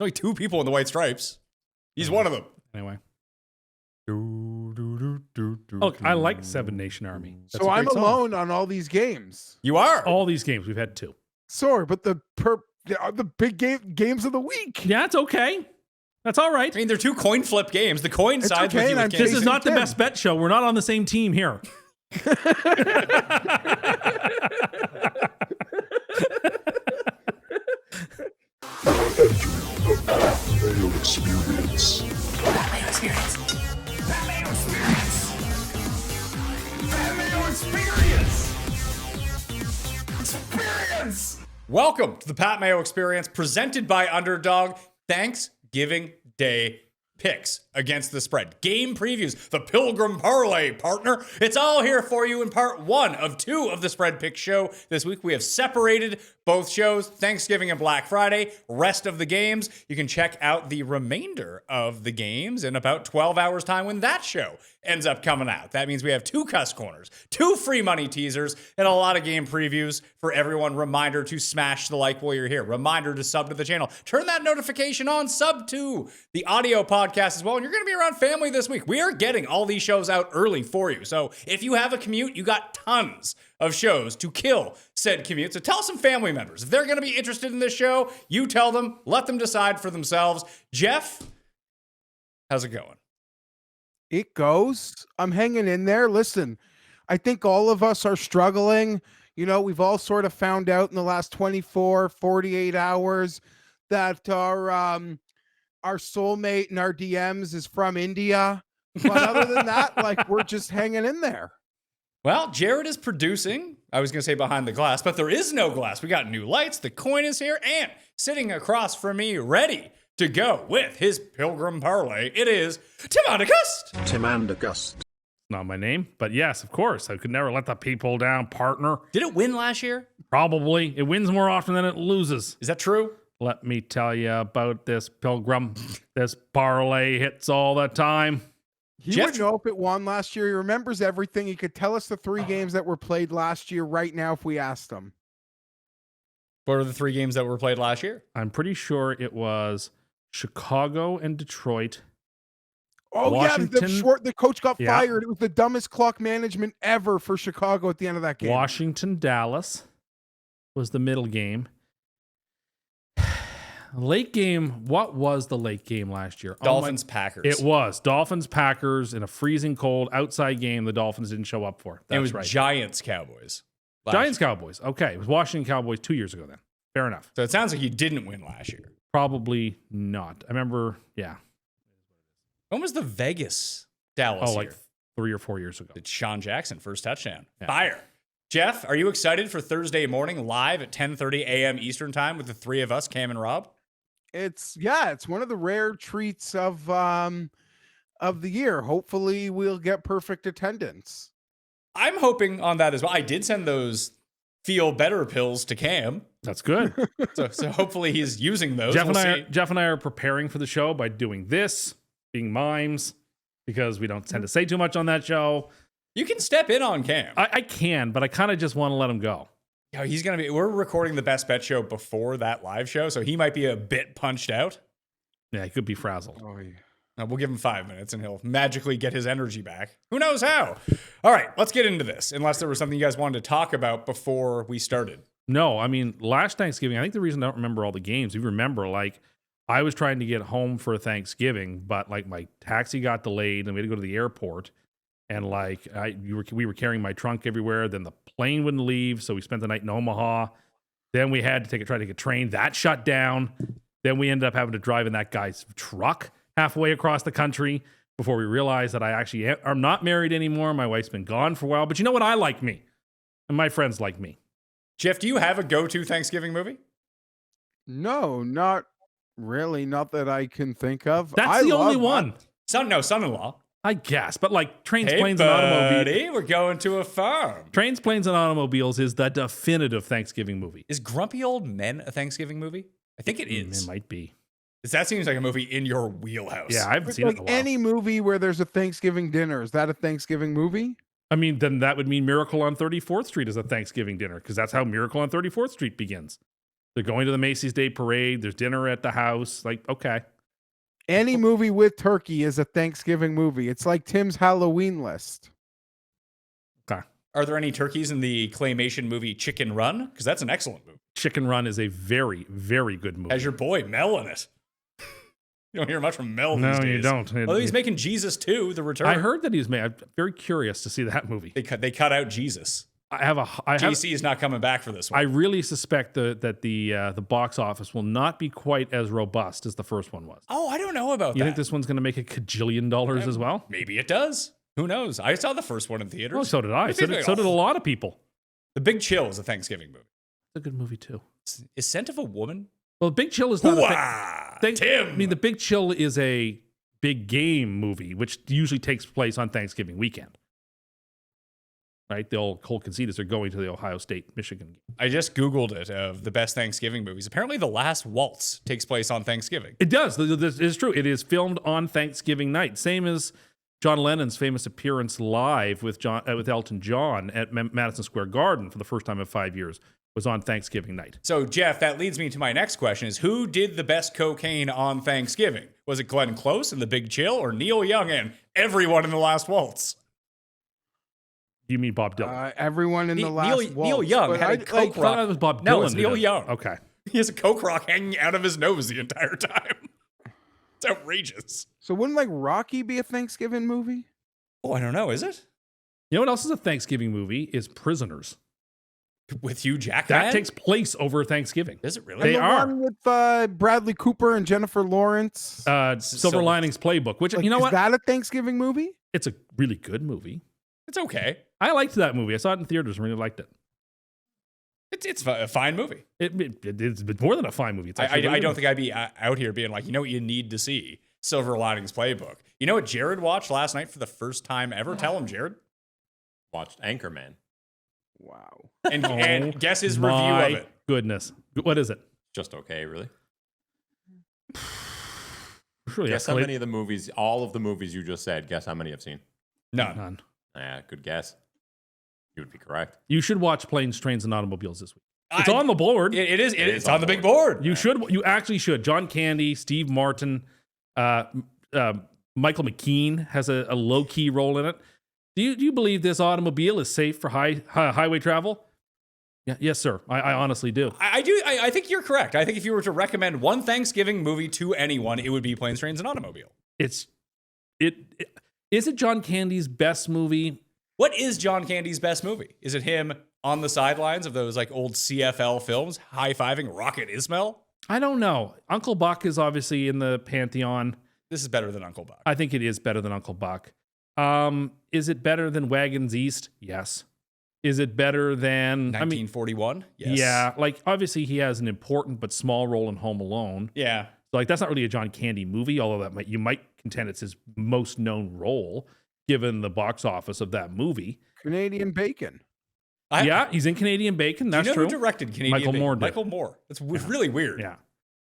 Only 2 people in the white stripes. He's one of them. Anyway. Look, I like Seven Nation Army. That's So a I'm great song. alone on all these games. You are. All these games, we've had 2. Sorry, but the big games of the week. Yeah, it's okay. That's all right. I mean, they're 2 coin flip games. The coin sides okay, with you and with I'm This Kansas. is not the best bet show. We're not on the same team here. Mayo experience. Mayo experience. Mayo experience. Mayo experience. Experience. Welcome to the Pat Mayo Experience, presented by Underdog. Thanksgiving Day picks against the spread. Game previews, the Pilgrim Parlay, partner. It's all here for you in part 1 of 2 of the Spread Pick Show. This week we have separated both shows, Thanksgiving and Black Friday. Rest of the games, you can check out the remainder of the games in about 12 hours time when that show ends up coming out. That means we have 2 Cust Corners, 2 free money teasers, and a lot of game previews for everyone. Reminder to smash the like while you're here. Reminder to sub to the channel. Turn that notification on. Sub to the audio podcast as well. And you're going to be around family this week. We are getting all these shows out early for you. So if you have a commute, you got tons of shows to kill said commute. So tell some family members. If they're going to be interested in this show, you tell them. Let them decide for themselves. Geoff, how's it going? It goes. I'm hanging in there. Listen, I think all of us are struggling. You know, we've all sort of found out in the last 24, 48 hours that our soulmate in our DMs is from India. But other than that, like, we're just hanging in there. Well, Jared is producing. I was going to say behind the glass, but there is no glass. We got new lights. The coin is here, and sitting across from me, ready to go with his Pilgrim Parlay, it is Tim Cust. Not my name, but yes, of course. I could never let the people down, partner. Did it win last year? Probably. It wins more often than it loses. Is that true? Let me tell you about this Pilgrim. This parlay hits all the time. He Geoff- would know if it won last year. He remembers everything. He could tell us the 3 games that were played last year right now if we asked him. What are the 3 games that were played last year? I'm pretty sure it was Chicago and Detroit. Oh, Washington- yeah, the coach got Yeah. fired. It was the dumbest clock management ever for Chicago at the end of that game. Washington, Dallas was the middle game. Late game. What was the late game last year? Dolphins, Packers. It was Dolphins, Packers in a freezing cold outside game. The Dolphins didn't show up for. That's it was right. Giants, Cowboys. last Giants, year. Cowboys. Okay, it was Washington Cowboys 2 years ago. Then fair enough. So it sounds like you didn't win last year. Probably not. I remember. Yeah. When was the Vegas Dallas Oh, like year? 3 or 4 years ago. Did Sean Jackson first touchdown? Yeah. Fire. Geoff, are you excited for Thursday morning live at 10:30 a.m. Eastern time with the 3 of us, Cam and Rob? It's one of the rare treats of the year. Hopefully we'll get perfect attendance. I'm hoping on that as well. I did send those feel better pills to Cam, That's good. so hopefully he's using those. Jeff We'll and see. Jeff and I are preparing for the show by doing this, being mimes, because we don't tend to say too much on that show. You can step in on Cam. I can, but I kind of just want to let him go. Yeah, he's gonna be. We're recording the Best Bet show before that live show, so he might be a bit punched out. Yeah, he could be frazzled. Oh, yeah. We'll give him 5 minutes, and he'll magically get his energy back. Who knows how? All right, let's get into this. Unless there was something you guys wanted to talk about before we started. No, I mean, last Thanksgiving, I think the reason I don't remember all the games, you remember, like, I was trying to get home for Thanksgiving, but, like, my taxi got delayed, and we had to go to the airport. And like we were carrying my trunk everywhere. Then the plane wouldn't leave, so we spent the night in Omaha. Then we had to try to take a train that shut down. Then we ended up having to drive in that guy's truck halfway across the country before we realized that I actually am not married anymore. My wife's been gone for a while, but you know what? I like me, and my friends like me. Geoff, do you have a go-to Thanksgiving movie? No, not really. Not that I can think of. That's the only love one, Son-in-law. I guess. But like trains, Hey, planes, and automobiles. buddy, we're going to a farm. Trains, planes, and automobiles is the definitive Thanksgiving movie. Is Grumpy Old Men a Thanksgiving movie? I think it It is. might be. That seems like a movie in your wheelhouse. Yeah, I haven't It's seen it like in a while. any movie where there's a Thanksgiving dinner. Is that a Thanksgiving movie? I mean, then that would mean Miracle on 34th Street is a Thanksgiving dinner because that's how Miracle on 34th Street begins. They're going to the Macy's Day Parade. There's dinner at the house. Like, okay. Any movie with turkey is a Thanksgiving movie. It's like Tim's Halloween list. Okay. Are there any turkeys in the claymation movie Chicken Run? Because that's an excellent movie. Chicken Run is a very, very good movie. Has your boy Mel in it. You don't hear much from Mel No, these days. you don't. Although he's making Jesus 2, The Return. I heard that he's made. I'm very curious to see that movie. They cut out Jesus. JC is not coming back for this one. I really suspect that the box office will not be quite as robust as the first one was. Oh, I don't know about You that. think this one's going to make $1 kajillion as well? Maybe it does. Who knows? I saw the first one in theaters. Oh, so did I. So did a lot of people. The Big Chill is a Thanksgiving movie. It's a good movie too. Is Scent of a Woman? Well, Big Chill is not Hooah! Tim! I mean, the Big Chill is a big game movie, which usually takes place on Thanksgiving weekend. Right? The whole conceit is they're going to the Ohio State-Michigan game. I just Googled it of the best Thanksgiving movies. Apparently, The Last Waltz takes place on Thanksgiving. It does. It is true. It is filmed on Thanksgiving night. Same as John Lennon's famous appearance live with Elton John at Madison Square Garden for the first time in 5 years was on Thanksgiving night. So, Geoff, that leads me to my next question is who did the best cocaine on Thanksgiving? Was it Glenn Close in The Big Chill or Neil Young and everyone in The Last Waltz? You mean Bob Dylan? Everyone in the last Neil waltz, Young but had a I- coke I rock. thought it was Bob Dylan. No, it's did Neil it. Young. Okay. He has a coke rock hanging out of his nose the entire time. It's outrageous. So wouldn't like Rocky be a Thanksgiving movie? Oh, I don't know. Is it? You know what else is a Thanksgiving movie? Is Prisoners. With Hugh Jackman? That takes place over Thanksgiving. Is it really? They And the are. one with Bradley Cooper and Jennifer Lawrence. Silver Linings Playbook, which, Like, you know is what? that a Thanksgiving movie? It's a really good movie. It's okay. I liked that movie. I saw it in theaters and really liked it. It's a fine movie. It's more than a fine movie. It's actually I really don't good. think I'd be out here being like, you know what you need to see? Silver Linings Playbook. You know what Jared watched last night for the first time ever? Tell him, Jared. Watched Anchorman. Wow. And guess his review My of it. goodness. What is it? Just okay, really. Really Guess how escalated- many of the movies, all of the movies you just said, guess how many I've seen? None. None. Good guess. You would be correct. You should watch Planes, Trains, and Automobiles this week. It's on the board. It is. It It's is on on the the big board. You should. You actually should. John Candy, Steve Martin, Michael McKean has a low key role in it. Do you believe this automobile is safe for highway travel? Yeah, yes, sir. I honestly do. I do. I think you're correct. I think if you were to recommend one Thanksgiving movie to anyone, it would be Planes, Trains, and Automobile. Is it John Candy's best movie? What is John Candy's best movie? Is it him on the sidelines of those like old CFL films, high-fiving Rocket Ismail? I don't know. Uncle Buck is obviously in the pantheon. This is better than Uncle Buck. I think it is better than Uncle Buck. Is it better than Wagons East? Yes. Is it better than 1941? Yes. Yeah, like obviously he has an important but small role in Home Alone. Yeah. So like that's not really a John Candy movie, although you might contend it's his most known role given the box office of that movie. Canadian Bacon. Yeah, he's in Canadian Bacon. That's do you know true. who directed Canadian Michael Bacon? Moore did. Michael Moore. That's really weird. Yeah.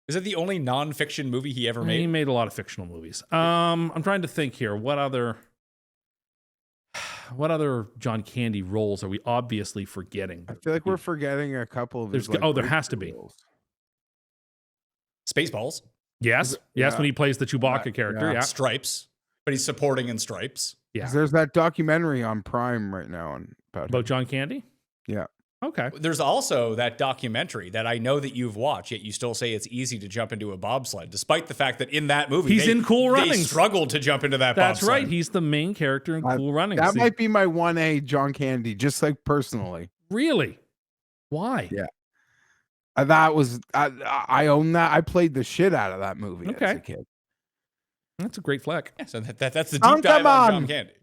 Is it the only non-fiction movie he ever He made? made a lot of fictional movies. I'm trying to think here. What other John Candy roles are we obviously forgetting? I feel like we're forgetting a couple of his. There has to be. roles. Spaceballs. Yes, Yeah. when he plays the Chewbacca character. Yeah. Yeah, Stripes. But he's supporting in Stripes. yeah. 'Cause there's that documentary on Prime right now about About him. John Candy. Yeah. Okay. There's also that documentary that I know that you've watched, yet you still say it's easy to jump into a bobsled, despite the fact that in that movie He's in Cool they Runnings. struggled to jump into that That's bobsled. right. He's the main character in Cool Runnings. That might be my 1A John Candy, just like personally. Really? Why? Yeah. That was I own that. I played the shit out of that movie as Okay. a kid. That's a great flick. Yeah, so that's the Oh, deep dive come on on. John Candy.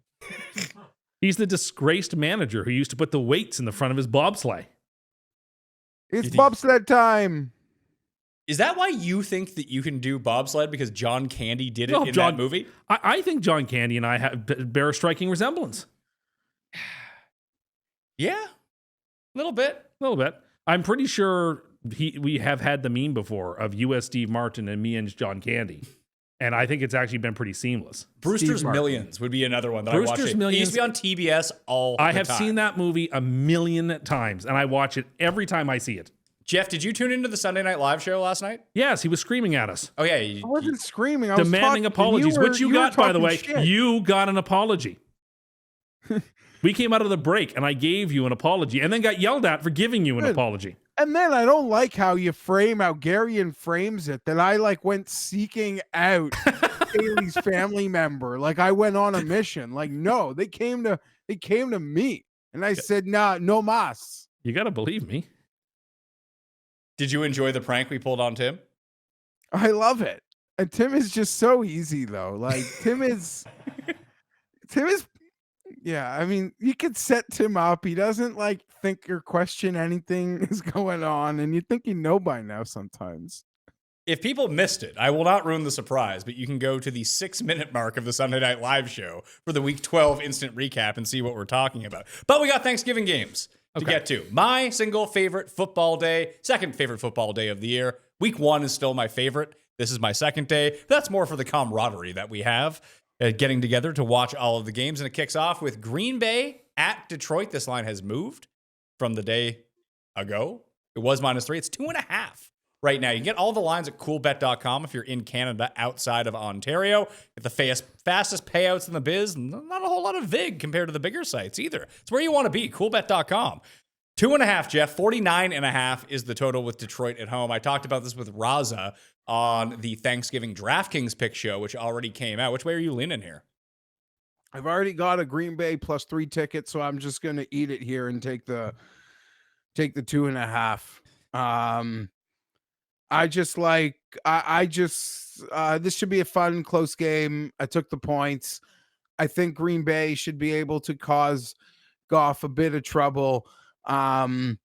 He's the disgraced manager who used to put the weights in the front of his bobsleigh. It's You think- bobsled time. Is that why you think that you can do bobsled because John Candy did it Well, in John- that movie? I think John Candy and I bear a striking resemblance. Yeah, a little bit. A little bit. I'm pretty sure we have had the meme before of U.S. Steve Martin and me and John Candy. And I think it's actually been pretty seamless. Brewster's Martin. Millions would be another one that Brewster's I watched. It Millions- used to be on TBS all I the have time. seen that movie a million times, and I watch it every time I see it. Geoff, did you tune into the Sunday Night Live show last night? Yes, he was screaming at us, Oh, yeah. I wasn't screaming. I was demanding talking, apologies, which you were got, by the talking way. shit. You got an apology. We came out of the break, and I gave you an apology, and then got yelled at for giving you an Good. apology. And then I don't like how you frame, how Garion frames it, that I like went seeking out Haley's family member. Like I went on a mission. Like, no, they came to me. And I said, nah, no mas. You got to believe me. Did you enjoy the prank we pulled on Tim? I love it. And Tim is just so easy though. Like Tim is yeah, I mean, you could set Tim up. He doesn't like think or question anything is going on, and you think you know by now sometimes. If people missed it, I will not ruin the surprise, but you can go to the 6-minute mark of the Sunday Night Live show for the Week 12 instant recap and see what we're talking about. But we got Thanksgiving games to get to. My single favorite football day, second favorite football day of the year. Week 1 is still my favorite. This is my second day. That's more for the camaraderie that we have getting together to watch all of the games. And it kicks off with Green Bay at Detroit. This line has moved from the day ago. It was -3. It's 2.5 right now. You can get all the lines at coolbet.com if you're in Canada outside of Ontario. Get the fastest payouts in the biz. Not a whole lot of VIG compared to the bigger sites either. It's where you want to be, coolbet.com. 2.5, Geoff. 49.5 is the total with Detroit at home. I talked about this with Raza on the Thanksgiving DraftKings pick show, which already came out. Which way are you leaning here? I've already got a Green Bay +3 ticket, so I'm just gonna eat it here and take the 2.5. This should be a fun, close game. I took the points. I think Green Bay should be able to cause Goff a bit of trouble. Although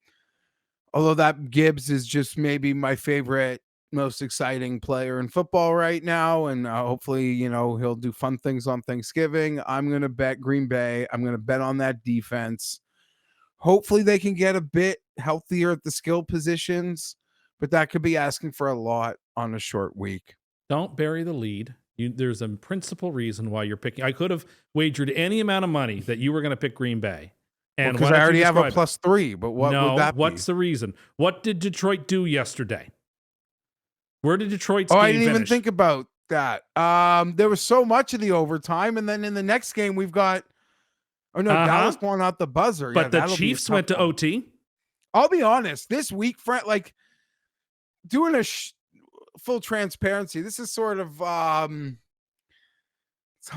that Gibbs is just maybe my favorite, most exciting player in football right now. And hopefully, he'll do fun things on Thanksgiving. I'm going to bet Green Bay. I'm going to bet on that defense. Hopefully they can get a bit healthier at the skill positions, but that could be asking for a lot on a short week. Don't bury the lead. There's a principal reason why you're picking. I could have wagered any amount of money that you were going to pick Green Bay. And because I already have a +3, but what would that be? What's the reason? What did Detroit do yesterday? Where did Detroit's game I didn't even finish? think about that. There was so much of the overtime, and then in the next game we've got Dallas won out the buzzer. But the Chiefs went to OT. I'll be honest, this week, like doing a full transparency, this is sort of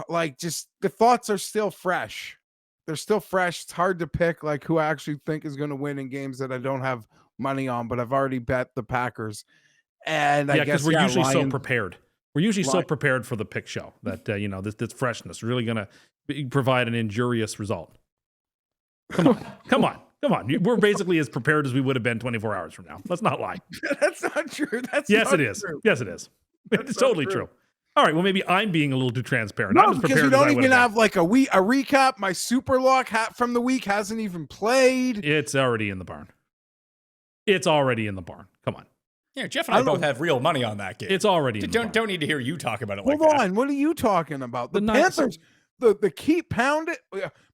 like just the thoughts are still fresh. They're still fresh. It's hard to pick like who I actually think is going to win in games that I don't have money on, but I've already bet the Packers. And I guess we're usually so prepared. We're usually so prepared for the pick show that this freshness is really going to provide an injurious result. Come on. We're basically as prepared as we would have been 24 hours from now. Let's not lie. That's not true. Yes, it is. Yes, it is. It's totally true. All right. Well, maybe I'm being a little too transparent. No, I'm as because prepared we as I don't would even have have like a recap. My super lock hat from the week hasn't even played. It's already in the barn. Come on. Yeah, Geoff and I both have real money on that game. It's already in the barn. Don't need to hear you talk about it Hold like that. on. What are you talking about? The Knights- Panthers, the keep pound it.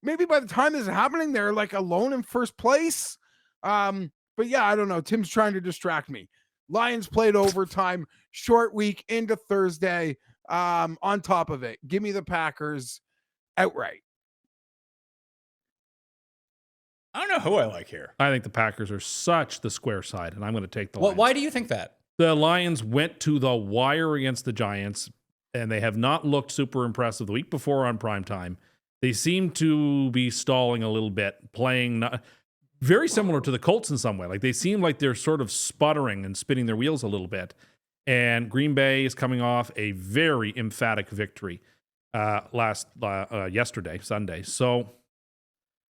Maybe by the time this is happening, they're like alone in first place. But yeah, I don't know. Tim's trying to distract me. Lions played overtime, short week into Thursday. On top of it, give me the Packers outright. I don't know who I like here. I think the Packers are such the square side, and I'm going to take the Lions. Why do you think that? The Lions went to the wire against the Giants, and they have not looked super impressive the week before on primetime. They seem to be stalling a little bit, playing very similar to the Colts in some way. Like they seem like they're sort of sputtering and spinning their wheels a little bit. And Green Bay is coming off a very emphatic victory yesterday, Sunday. So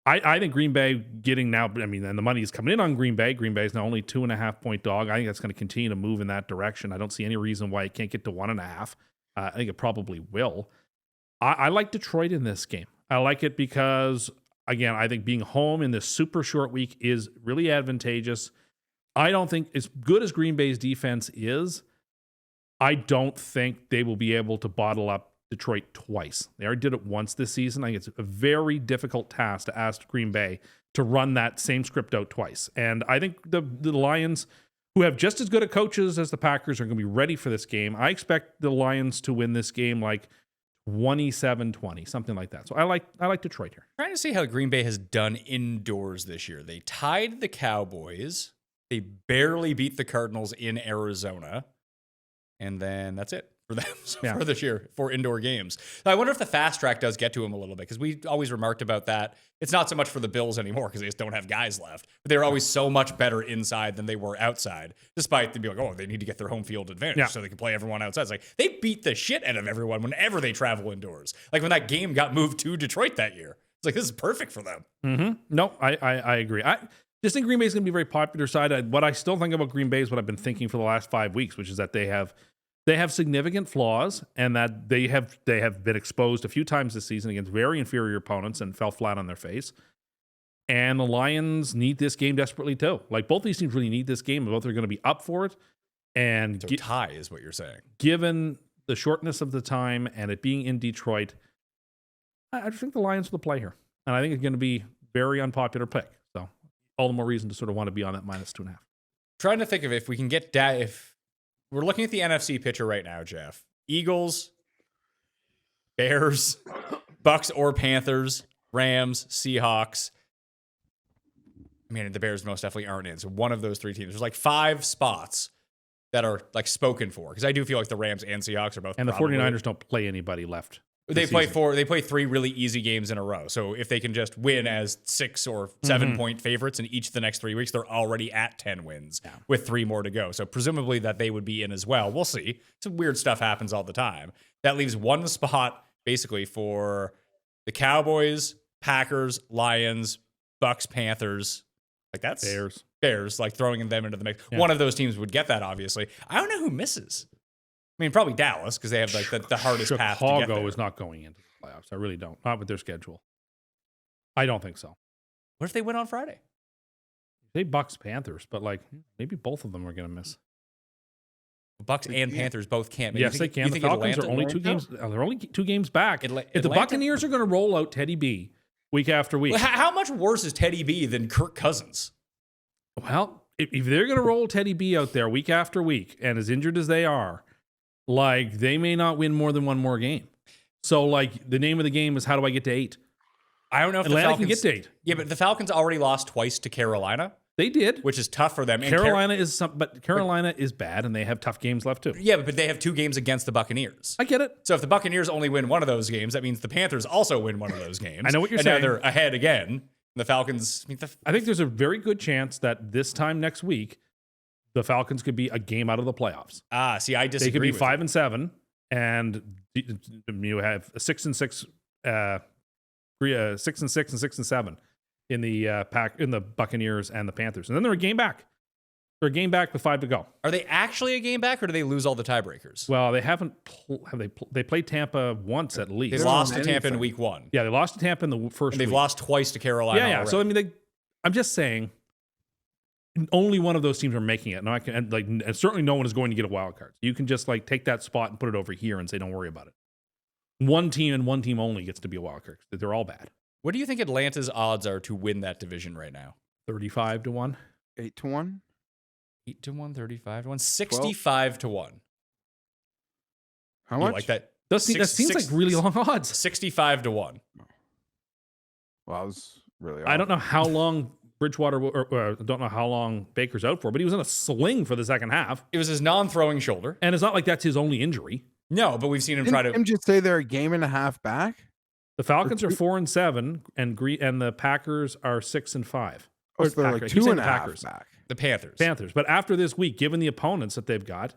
I think Green Bay and the money is coming in on Green Bay. Green Bay is now only 2.5 point dog. I think that's going to continue to move in that direction. I don't see any reason why it can't get to 1.5. I think it probably will. I like Detroit in this game. I like it because, again, I think being home in this super short week is really advantageous. I don't think, as good as Green Bay's defense is, I don't think they will be able to bottle up Detroit twice. They already did it once this season. I think it's a very difficult task to ask Green Bay to run that same script out twice. And I think the Lions who have just as good a coaches as the Packers, are going to be ready for this game. I expect the Lions to win this game like 27-20, something like that. So I like Detroit here. Trying to see how Green Bay has done indoors this year. They tied the Cowboys. They barely beat the Cardinals in Arizona. And then that's it for them for this year for indoor games. So I wonder if the fast track does get to them a little bit, because we always remarked about that. It's not so much for the Bills anymore because they just don't have guys left. But they're always so much better inside than they were outside, despite them being like, oh, they need to get their home field advantage so they can play everyone outside. It's like they beat the shit out of everyone whenever they travel indoors. Like when that game got moved to Detroit that year. It's like, this is perfect for them. Mm-hmm. No, I agree. I just think Green Bay is going to be a very popular side. What I still think about Green Bay is what I've been thinking for the last 5 weeks, which is that they have significant flaws, and that they have been exposed a few times this season against very inferior opponents and fell flat on their face. And the Lions need this game desperately too. Like, both these teams really need this game. Both are going to be up for it. And So tie is what you're saying. given the shortness of the time and it being in Detroit, I just think the Lions will play here. And I think it's going to be very unpopular pick. So all the more reason to sort of want to be on that -2.5. Trying to think of if we can get if we're looking at the NFC picture right now, Geoff. Eagles, Bears, Bucks or Panthers, Rams, Seahawks. I mean, the Bears most definitely aren't in. So one of those three teams. There's like 5 spots that are like spoken for, because I do feel like the Rams and Seahawks are both. And the probably, 49ers don't play anybody left. They play 3 really easy games in a row. So if they can just win as 6 or 7 point favorites in each of the next 3 weeks, they're already at 10 wins with 3 more to go. So presumably that they would be in as well. We'll see. Some weird stuff happens all the time. That leaves one spot basically for the Cowboys, Packers, Lions, Bucks, Panthers. Like that's Bears, like throwing them into the mix. Yeah. One of those teams would get that, obviously. I don't know who misses. I mean, probably Dallas, because they have like the hardest path to get there. Chicago is not going into the playoffs. I really don't. Not with their schedule. I don't think so. What if they win on Friday? They Bucks, Panthers, but like maybe both of them are going to miss. Bucks and Panthers both can't. Yes, they can. The Falcons are only 2 games. They're only 2 games back. If the Buccaneers are going to roll out Teddy B week after week, how much worse is Teddy B than Kirk Cousins? Well, if they're going to roll Teddy B out there week after week, and as injured as they are, like, they may not win more than 1 more game. So, like, the name of the game is how do I get to 8? I don't know if Atlanta the Falcons can get to 8. Yeah, but the Falcons already lost twice to Carolina. They did, which is tough for them. Carolina Carolina is bad, and they have tough games left too. Yeah, but they have 2 games against the Buccaneers. I get it. So if the Buccaneers only win one of those games, that means the Panthers also win one of those games. I know what you're And saying. now they're ahead again. The Falcons. I think there's a very good chance that this time next week, the Falcons could be a game out of the playoffs. See, I disagree. They could be 5-7, and you have a 6-6, 6-6 and 6-7 in the Buccaneers and the Panthers, and then they're a game back. They're a game back with 5 to go. Are they actually a game back, or do they lose all the tiebreakers? Well, they haven't. They played Tampa once at least. They lost to Tampa in week 1. Yeah, they lost to Tampa in the first. And they've week. lost twice to Carolina. Yeah. Already. So I mean, I'm just saying, only one of those teams are making it. No, and certainly no one is going to get a wild card. You can just like take that spot and put it over here and say, don't worry about it. One team and one team only gets to be a wild card. They're all bad. What do you think Atlanta's odds are to win that division right now? 35-1, 8-1, 8-1, 35-1, 65-1. How much? You like that? That seems like really long odds. 65-1. Well, that was really. I don't know how long Bridgewater, or don't know how long Baker's out for, but he was in a sling for the second half. It was his non-throwing shoulder, and it's not like that's his only injury. No, but we've seen him Didn't him just say they're a game and a half back. The Falcons are 4-7, and the Packers are 6-5. Oh, so they're like 2.5 back. The Panthers. But after this week, given the opponents that they've got,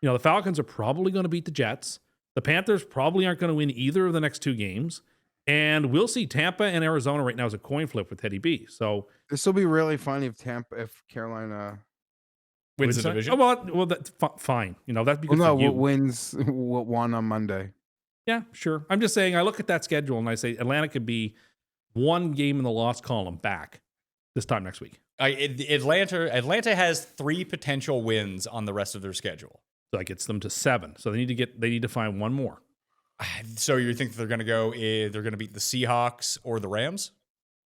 the Falcons are probably going to beat the Jets. The Panthers probably aren't going to win either of the next 2 games. And we'll see. Tampa and Arizona right now is a coin flip with Teddy B. So this will be really funny if Carolina wins the division. Oh, well, that's fine. That'd be good for you. Wins what won on Monday. Yeah, sure. I'm just saying, I look at that schedule and I say Atlanta could be 1 game in the loss column back this time next week. Atlanta has 3 potential wins on the rest of their schedule. So that gets them to 7. So they need to find 1 more. So you think they're going to beat the Seahawks or the Rams?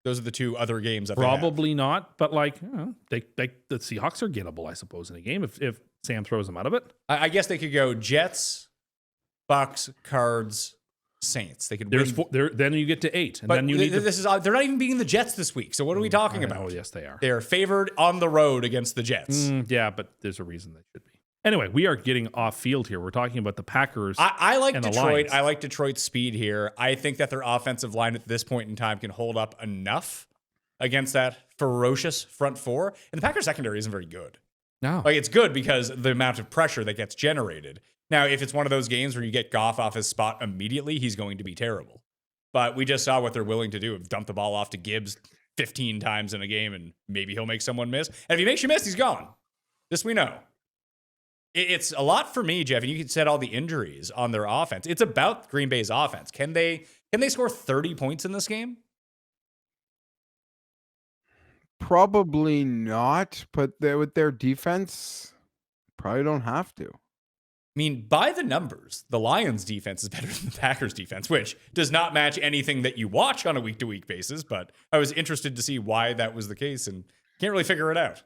Those are the two other games that they Probably not, but like the Seahawks are gettable, I suppose, in a game if Sam throws them out of it. have. I guess they could go Jets, Bucks, Cards, Saints. They could win. Then you get to 8, and But then you need they're not even beating the Jets this week. So what are we talking about? Oh, yes, they are. They are favored on the road against the Jets. Yeah, but there's a reason they should be. Anyway, we are getting off field here. We're talking about the Packers. I like and the Detroit. Lions. I like Detroit's speed here. I think that their offensive line at this point in time can hold up enough against that ferocious front four. And the Packers secondary isn't very good. No. Like, it's good because the amount of pressure that gets generated. Now, if it's one of those games where you get Goff off his spot immediately, he's going to be terrible. But we just saw what they're willing to do. Dump the ball off to Gibbs 15 times in a game, and maybe he'll make someone miss. And if he makes you miss, he's gone. This we know. It's a lot for me, Jeff, and you can set all the injuries on their offense. It's about Green Bay's offense. Can they score 30 points in this game? Probably not, but with their defense, probably don't have to. I mean, by the numbers, the Lions' defense is better than the Packers' defense, which does not match anything that you watch on a week-to-week basis, but I was interested to see why that was the case and can't really figure it out.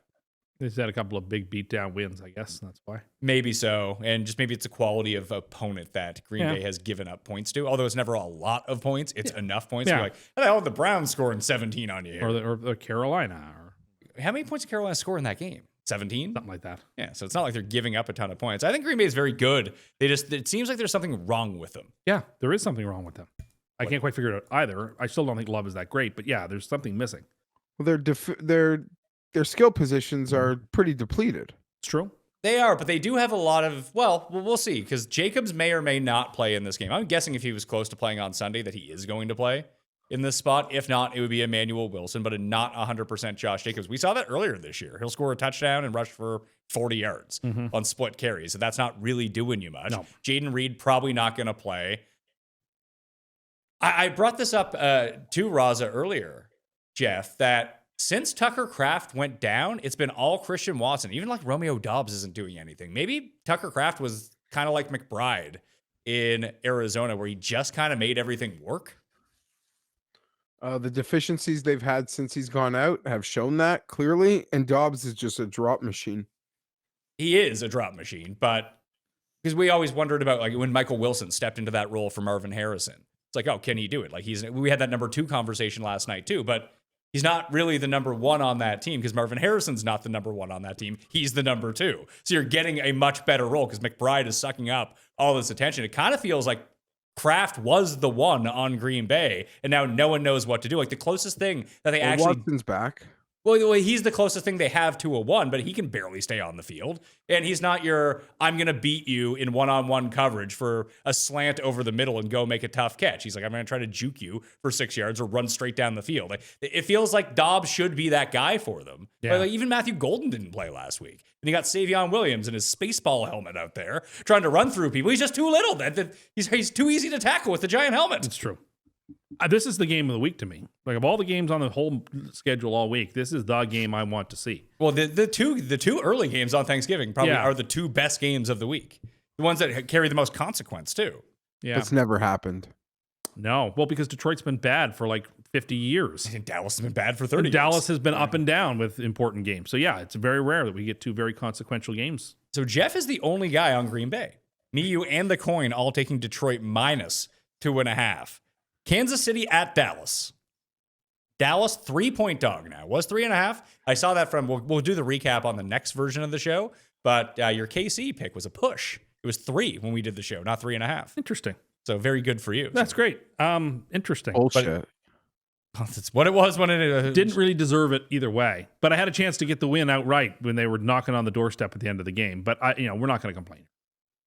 They've had a couple of big beatdown wins, I guess. That's why. Maybe so, and just maybe it's a quality of opponent that Green Bay has given up points to, although it's never a lot of points. It's enough points. Yeah. You're like, how the hell did the Browns scoring 17 on you here? Or the Carolina, or How many points did Carolina score in that game? 17? something like that. Yeah, so it's not like they're giving up a ton of points. I think Green Bay is very good. It seems like there's something wrong with them. Yeah, there is something wrong with them. I can't quite figure it out either. I still don't think Love is that great, but yeah, there's something missing. Well, their skill positions are pretty depleted. It's true. They are, but they do have a lot of, well, we'll see, because Jacobs may or may not play in this game. I'm guessing if he was close to playing on Sunday that he is going to play in this spot. If not, it would be Emmanuel Wilson, but not 100% Josh Jacobs. We saw that earlier this year. He'll score a touchdown and rush for 40 yards on split carries, so that's not really doing you much. No. Jaden Reed probably not going to play. I brought this up to Raza earlier, Jeff, that since Tucker Kraft went down, it's been all Christian Watson. Even like Romeo Doubs isn't doing anything. Maybe Tucker Kraft was kind of like McBride in Arizona, where he just kind of made everything work. The deficiencies they've had since he's gone out have shown that clearly, and Dobbs is just a drop machine. He is a drop machine, but because we always wondered about like when Michael Wilson stepped into that role for Marvin Harrison. It's like, oh, can he do it? Like we had that number 2 conversation last night too, but he's not really the number 1 on that team because Marvin Harrison's not the number 1 on that team. He's the number 2. So you're getting a much better role because McBride is sucking up all this attention. It kind of feels like Kraft was the one on Green Bay, and now no one knows what to do. Like the closest thing that they actually Watson's back. Well, he's the closest thing they have to a 1, but he can barely stay on the field. And he's not your, I'm going to beat you in one-on-one coverage for a slant over the middle and go make a tough catch. He's like, I'm going to try to juke you for 6 yards or run straight down the field. Like, it feels like Dobbs should be that guy for them. Yeah. But like, even Matthew Golden didn't play last week. And you got Savion Williams in his Spaceball helmet out there trying to run through people. He's just too little. He's too easy to tackle with the giant helmet. It's true. This is the game of the week to me. Like of all the games on the whole schedule all week, this is the game I want to see. Well, the two early games on Thanksgiving probably are the 2 best games of the week. The ones that carry the most consequence too. Yeah. That's never happened. No. Well, because Detroit's been bad for like 50 years. And Dallas has been bad for 30 And Dallas years. has been up and down with important games. So yeah, it's very rare that we get 2 very consequential games. So Jeff is the only guy on Green Bay. Me, you, and the coin all taking Detroit minus 2.5. Kansas City at Dallas. Dallas 3-point dog now. Was 3.5. I saw that from, we'll do the recap on the next version of the show, but your KC pick was a push. It was 3 when we did the show, not 3.5. Interesting. So very good for you. That's great. Interesting. Bullshit. That's what it was when it Didn't really deserve it either way, but I had a chance to get the win outright when they were knocking on the doorstep at the end of the game. But we're not going to complain.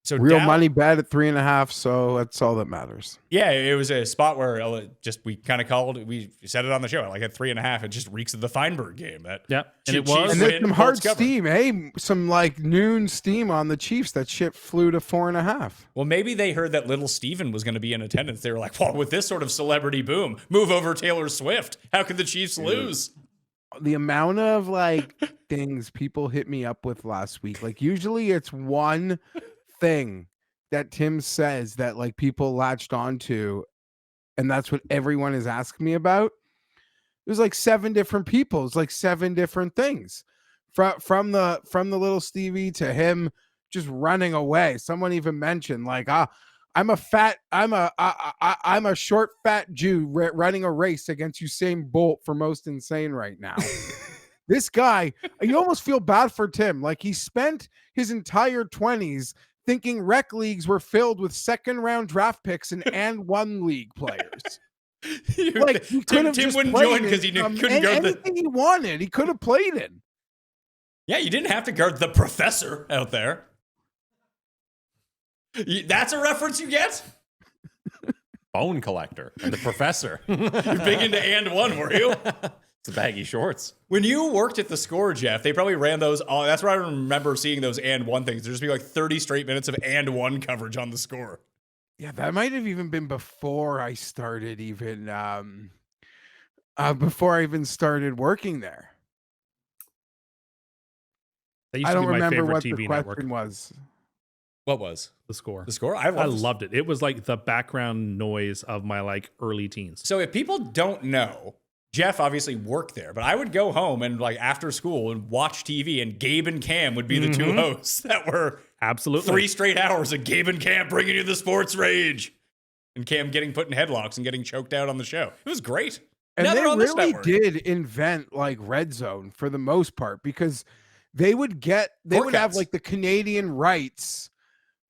So Real money bet at 3.5, so that's all that matters. Yeah, it was a spot where we kind of called. We said it on the show. Like at 3.5, it just reeks of the Fienberg game. Yeah, and it was. And Chiefs there's win, some hard Colts cover. steam. Hey, some like noon steam on the Chiefs. That shit flew to 4.5. Well, maybe they heard that little Steven was going to be in attendance. They were like, well, with this sort of celebrity boom, move over Taylor Swift. How could the Chiefs lose? The amount of like things people hit me up with last week. Like usually it's one thing that Tim says that like people latched onto, and that's what everyone is asking me about. There's like 7 different people. It's like 7 different things. From the little Stevie to him just running away. Someone even mentioned like, I'm a short fat Jew running a race against Usain Bolt for most insane right now. This guy, you almost feel bad for Tim. Like he spent his entire 20s thinking rec leagues were filled with second round draft picks and one league players. Like Tim wouldn't join because he couldn't guard anything he wanted. He could have played in. Yeah, you didn't have to guard the professor out there. That's a reference you get? Bone collector and the professor. You're big into and one, were you? It's the baggy shorts. When you worked at the Score, Geoff, they probably ran those. That's where I remember seeing those and one things. There'd just be like 30 straight minutes of and one coverage on the Score. Yeah, that might have even been before I started started working there. That used I to don't be my remember favorite what TV the network. question was. What was? The Score. The Score? I loved it. It was like the background noise of my like early teens. So if people don't know, Geoff obviously worked there, but I would go home and like after school and watch TV, and Gabe and Cam would be the two hosts that were Absolutely 3 straight hours of Gabe and Cam bringing you the sports rage, and Cam getting put in headlocks and getting choked out on the show. It was great. And Now they they're on this really network. did invent like Red Zone for the most part, because they would have cuts. like the Canadian rights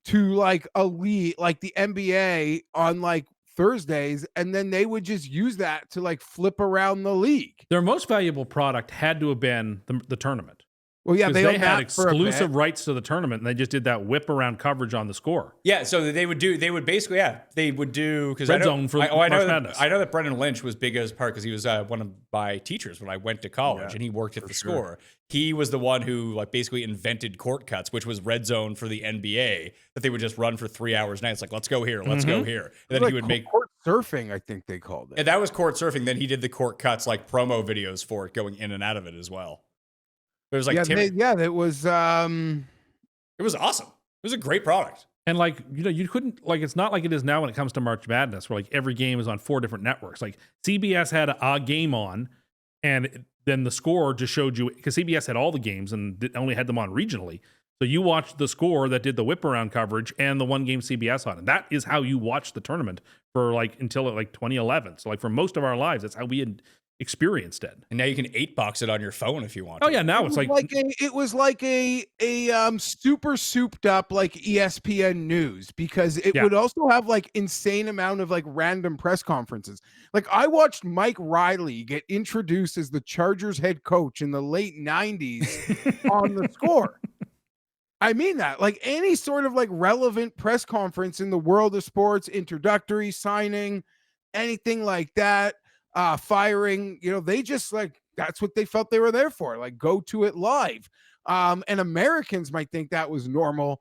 to like a league, like the NBA on like Thursdays, and then they would just use that to like flip around the league. Their most valuable product had to have been the tournament. Well, yeah, 'Cause they they owned had that for a exclusive bit. rights to the tournament, and they just did that whip around coverage on the Score. Yeah, so they would do because Red Zone for March Madness. I know that Brendan Lynch was big as part because he was one of my teachers when I went to college, and he worked at the Score. He was the one who like basically invented court cuts, which was Red Zone for the NBA that they would just run for 3 hours a night. It's like, let's go here, let's go here, and then Like he would make. court surfing, I think they called it. And that was court surfing. Then he did the court cuts, like promo videos for it, going in and out of it as well. It was like that was it was awesome. It was a great product. And like, you couldn't like, it's not like it is now when it comes to March Madness, where like every game is on 4 different networks. Like CBS had a game on, and then the Score just showed you, because CBS had all the games and only had them on regionally. So you watched the Score that did the whip around coverage and the one game CBS on. And that is how you watched the tournament for like until like 2011. So like for most of our lives, that's how we had experienced it. And now you can 8-box it on your phone if you want. Oh to. yeah, now it's like it was like a super souped up like ESPN news, because it would also have like insane amount of like random press conferences. Like I watched Mike Riley get introduced as the Chargers head coach in the late 90s on the Score. I mean that, like any sort of like relevant press conference in the world of sports, introductory, signing, anything like that, firing, they just like, that's what they felt they were there for, like go to it live. And Americans might think that was normal,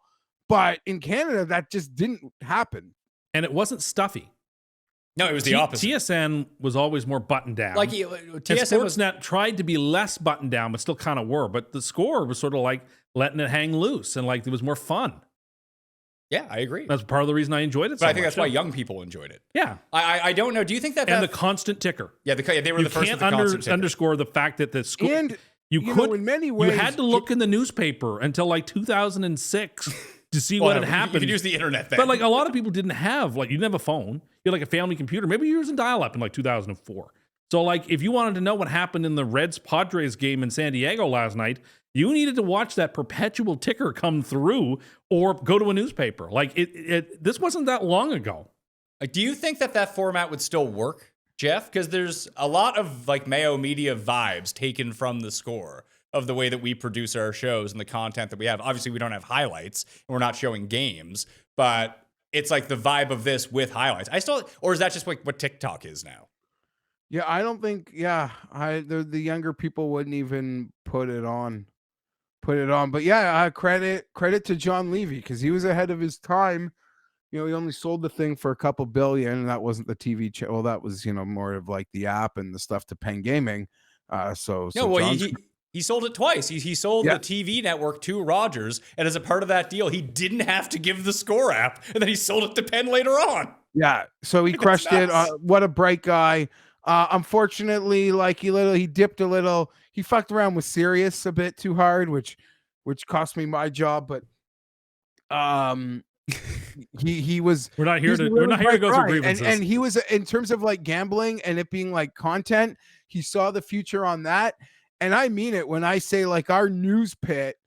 but in Canada, that just didn't happen. and it wasn't stuffy. No, it was the opposite. TSN was always more buttoned down. Like And TSN was Sportsnet tried to be less buttoned down, but still kind of were. But the Score was sort of like letting it hang loose, and like it was more fun. Yeah, I agree. That's part of the reason I enjoyed it. But I think that's why young people enjoyed it. Yeah, I don't know. Do you think that and the constant ticker. yeah, they were You the first can't with the constant ticker. underscore the fact that the Score. And You know, could, in many ways, you had to look in the newspaper until like 2006 to see what had happened. You could use the internet then. But like a lot of people didn't have, like, you didn't have a phone. You had like a family computer. Maybe you were using dial-up in like 2004. So like if you wanted to know what happened in the Reds-Padres game in San Diego last night, you needed to watch that perpetual ticker come through or go to a newspaper. Like this wasn't that long ago. Do you think that format would still work, Geoff? Because there's a lot of like Mayo Media vibes taken from the Score of the way that we produce our shows and the content that we have. Obviously, we don't have highlights and we're not showing games, but it's like the vibe of this with highlights. Or is that just like what TikTok is now? Yeah, I don't think. Yeah, the younger people wouldn't even put it on. But yeah, credit to John Levy, because he was ahead of his time. You know, he only sold the thing for a couple billion, and that wasn't the TV channel. Well, that was, more of like the app and the stuff to Penn Gaming. He sold it twice. He sold the TV network to Rogers, and as a part of that deal, he didn't have to give the Score app, and then he sold it to Penn later on. Yeah, so he crushed it. What a bright guy. Unfortunately, like he dipped a little. He fucked around with Sirius a bit too hard, which cost me my job. But um, he was. We're not here he's a to really go through bright guy. grievances. And he was, in terms of like gambling and it being like content, he saw the future on that. And I mean it when I say like our news pit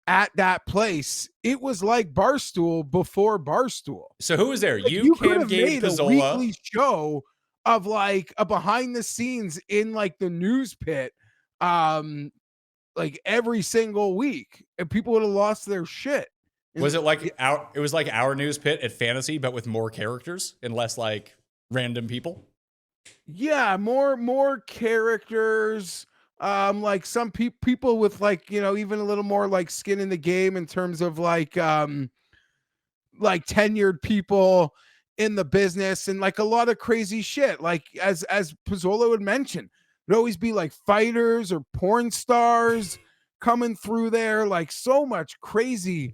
at that place, it was like Barstool before Barstool. So who was there? Like, You, could Cam, have Gabe, made a Pizzola. weekly show of like a behind the scenes in like the news pit, like every single week, and people would have lost their shit. Was it like our? It was like our news pit at Fantasy, but with more characters and less like random people. Yeah, more characters. Like some people with like, you know, even a little more like skin in the game in terms of like tenured people in the business, and like a lot of crazy shit. Like as Pizzola would mention, there'd always be like fighters or porn stars coming through there, like so much crazy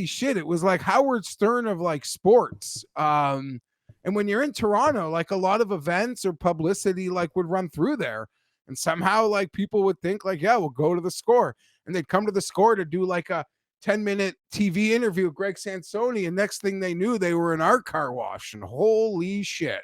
shit. It was like Howard Stern of like sports. And when you're in Toronto, like a lot of events or publicity like would run through there. And somehow like people would think like, yeah, we'll go to the Score. And they'd come to the Score to do like a 10-minute TV interview with Greg Sansoni. And next thing they knew, they were in our car wash. And holy shit.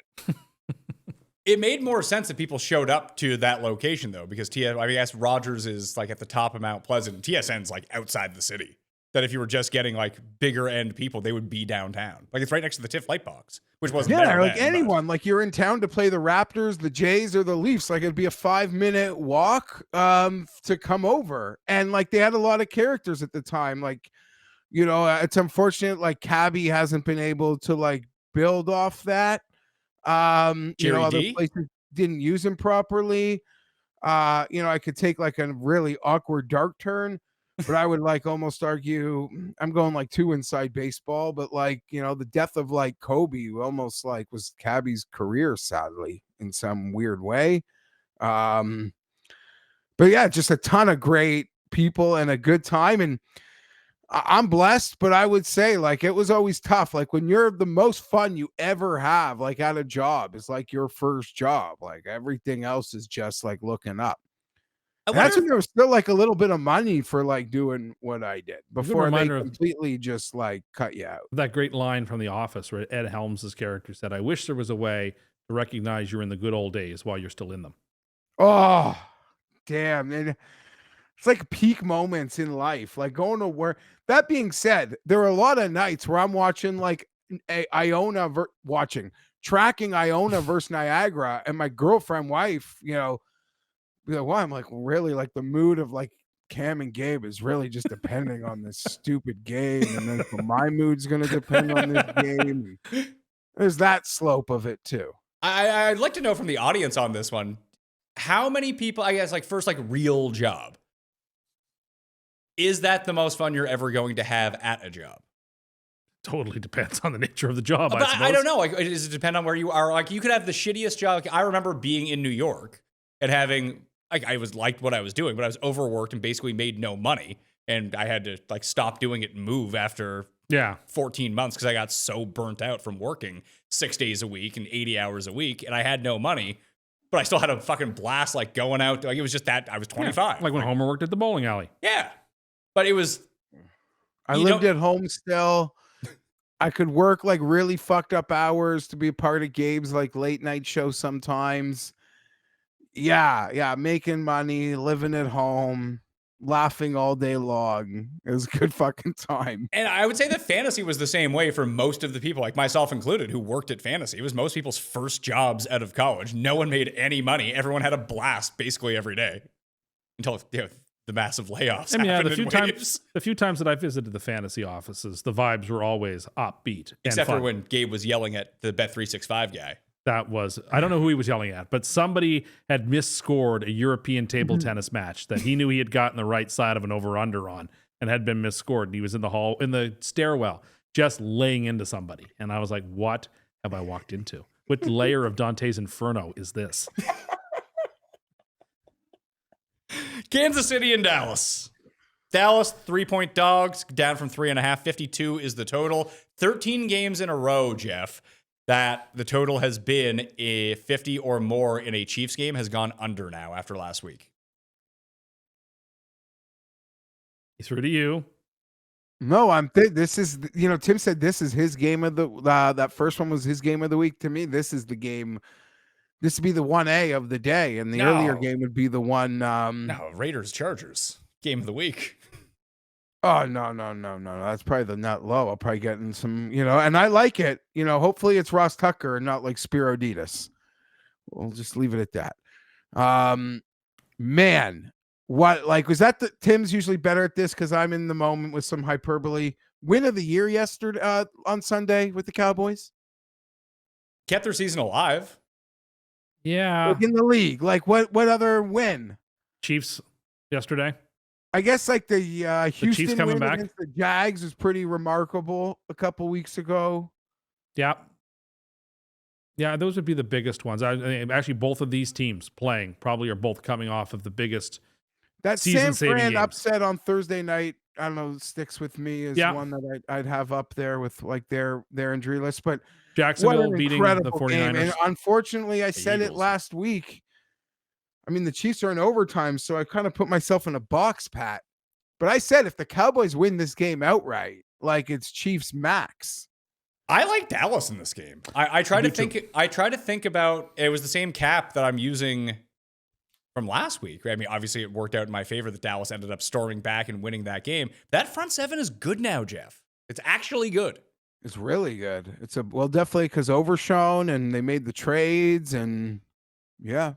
It made more sense that people showed up to that location though, because I guess Rogers is like at the top of Mount Pleasant. TSN's like outside the city. That if you were just getting like bigger end people, they would be downtown. Like it's right next to the TIFF Lightbox, which wasn't there like then, anyone, like you're in town to play the Raptors, the Jays, or the Leafs. Like it'd be a 5-minute walk to come over. And like they had a lot of characters at the time. Like, you know, it's unfortunate like Cabby hasn't been able to like build off that. You know, other places didn't use him properly. You know, I could take like a really awkward dark turn. But I would like almost argue, I'm going like too inside baseball, but like, you know, the death of like Kobe almost like was Cabby's career, sadly, in some weird way. But yeah, just a ton of great people and a good time. And I'm blessed, but I would say like it was always tough. Like when you're the most fun you ever have, like at a job, is like your first job. Like everything else is just like looking up. That's when there was still like a little bit of money for like doing what I did before they completely just like cut you out. That great line from The Office where Ed Helms' character said, "I wish there was a way to recognize you're in the good old days while you're still in them." Oh, damn. And it's like peak moments in life, like going to work. That being said, there are a lot of nights where I'm watching like tracking Iona versus Niagara, and my girlfriend wife, you know, why I'm like really like the mood of like Cam and Gabe is really just depending on this stupid game, and then my mood's gonna depend on this game. There's that slope of it too. I'd like to know from the audience on this one, how many people, I guess, like first like real job, is that the most fun you're ever going to have at a job? Totally depends on the nature of the job. But I don't know. Like, does it depend on where you are? Like, you could have the shittiest job. Like, I remember being in New York and having. Like I liked what I was doing, but I was overworked and basically made no money. And I had to like stop doing it and move after 14 months because I got so burnt out from working 6 days a week and 80 hours a week. And I had no money, but I still had a fucking blast like going out. Like it was just that I was 25. Yeah, like when Homer worked at the bowling alley. Yeah. But it was. I lived at home still. I could work like really fucked up hours to be a part of Gabe's like late night show sometimes. Yeah, making money, living at home, laughing all day long. It was a good fucking time. And I would say that fantasy was the same way for most of the people, like myself included, who worked at fantasy. It was most people's first jobs out of college. No one made any money. Everyone had a blast basically every day until the massive layoffs. I mean, the few times that I visited the fantasy offices, the vibes were always upbeat. Except for when Gabe was yelling at the Bet365 guy. That was, I don't know who he was yelling at, but somebody had misscored a European table tennis match that he knew he had gotten the right side of an over-under on and had been misscored. And he was in the stairwell, just laying into somebody. And I was like, what have I walked into? What layer of Dante's Inferno is this? Kansas City and Dallas. Dallas, 3-point dogs, down from 3.5. 52 is the total. 13 games in a row, Geoff. that the total has been 50 or more in a Chiefs game has gone under now after last week. Through to you. No, this is, Tim said this is his game of the, that first one was his game of the week. To me, this is the game. This would be the 1A of the day, and the earlier game would be the one. No, Raiders Chargers game of the week. Oh, no. That's probably the nut low. I'll probably get in some, and I like it. Hopefully it's Ross Tucker and not like Spiro Ditas. We'll just leave it at that. Man, was that Tim's usually better at this because I'm in the moment with some hyperbole. Win of the year yesterday on Sunday with the Cowboys? Kept their season alive. Yeah. Like in the league. Like what other win? Chiefs yesterday. I guess like the Houston Chiefs coming win back against the Jags was pretty remarkable a couple weeks ago. Yeah. Yeah, those would be the biggest ones. Actually, both of these teams playing probably are both coming off of the biggest that season San Fran saving games. upset on Thursday night. I don't know, sticks with me as one that I'd have up there with like their injury list. But Jacksonville beating the 49ers. Game. And unfortunately, I said it last week. I mean, the Chiefs are in overtime, so I kind of put myself in a box, Pat. But I said if the Cowboys win this game outright, like it's Chiefs max. I like Dallas in this game. I try to think about it was the same cap that I'm using from last week. I mean, obviously it worked out in my favor that Dallas ended up storming back and winning that game. That front seven is good now, Geoff. It's actually good. It's really good. It's definitely because Overshown and they made the trades and yeah.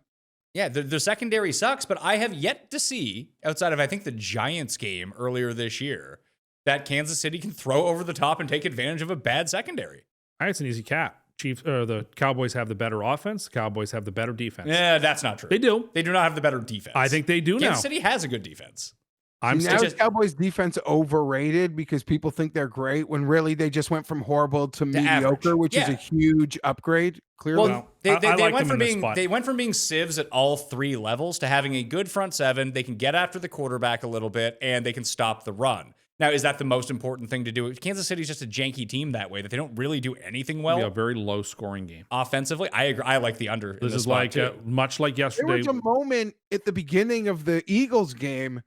Yeah, the secondary sucks, but I have yet to see, outside of, I think, the Giants game earlier this year, that Kansas City can throw over the top and take advantage of a bad secondary. It's an easy cap. The Cowboys have the better offense. The Cowboys have the better defense. Yeah, that's not true. They do. They do not have the better defense. I think they do now. Kansas City has a good defense. Cowboys defense overrated because people think they're great when really they just went from horrible to mediocre, which is a huge upgrade. Clearly, well, they went from being sieves at all three levels to having a good front seven. They can get after the quarterback a little bit and they can stop the run. Now, is that the most important thing to do? Kansas City's just a janky team that way that they don't really do anything well. It'll be a very low scoring game offensively. I agree. I like the under. This is like much like yesterday. There was a moment at the beginning of the Eagles game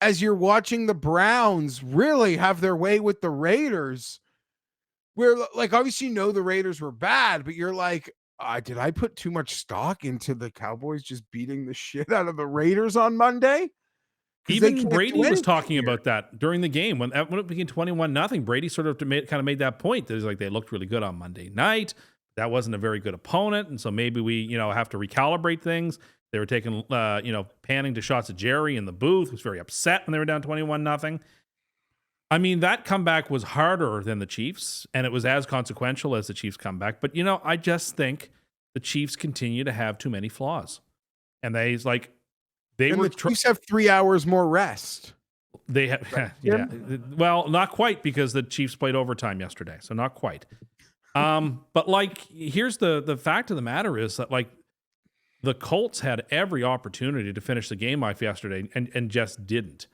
as you're watching the Browns really have their way with the Raiders, where like obviously you know the Raiders were bad, but you're like, did I put too much stock into the Cowboys just beating the shit out of the Raiders on Monday? Even Brady was talking about that during the game when it became 21-0. Brady sort of made that point that he's like they looked really good on Monday night. That wasn't a very good opponent, and so maybe we have to recalibrate things. They were taking panning to shots at Jerry in the booth. He was very upset when they were down 21-0. I mean, that comeback was harder than the Chiefs, and it was as consequential as the Chiefs comeback. But I just think the Chiefs continue to have too many flaws, and the Chiefs have 3 hours more rest. They have, yeah. Well, not quite because the Chiefs played overtime yesterday, so not quite. But here's the fact of the matter is that the Colts had every opportunity to finish the game off yesterday and just didn't.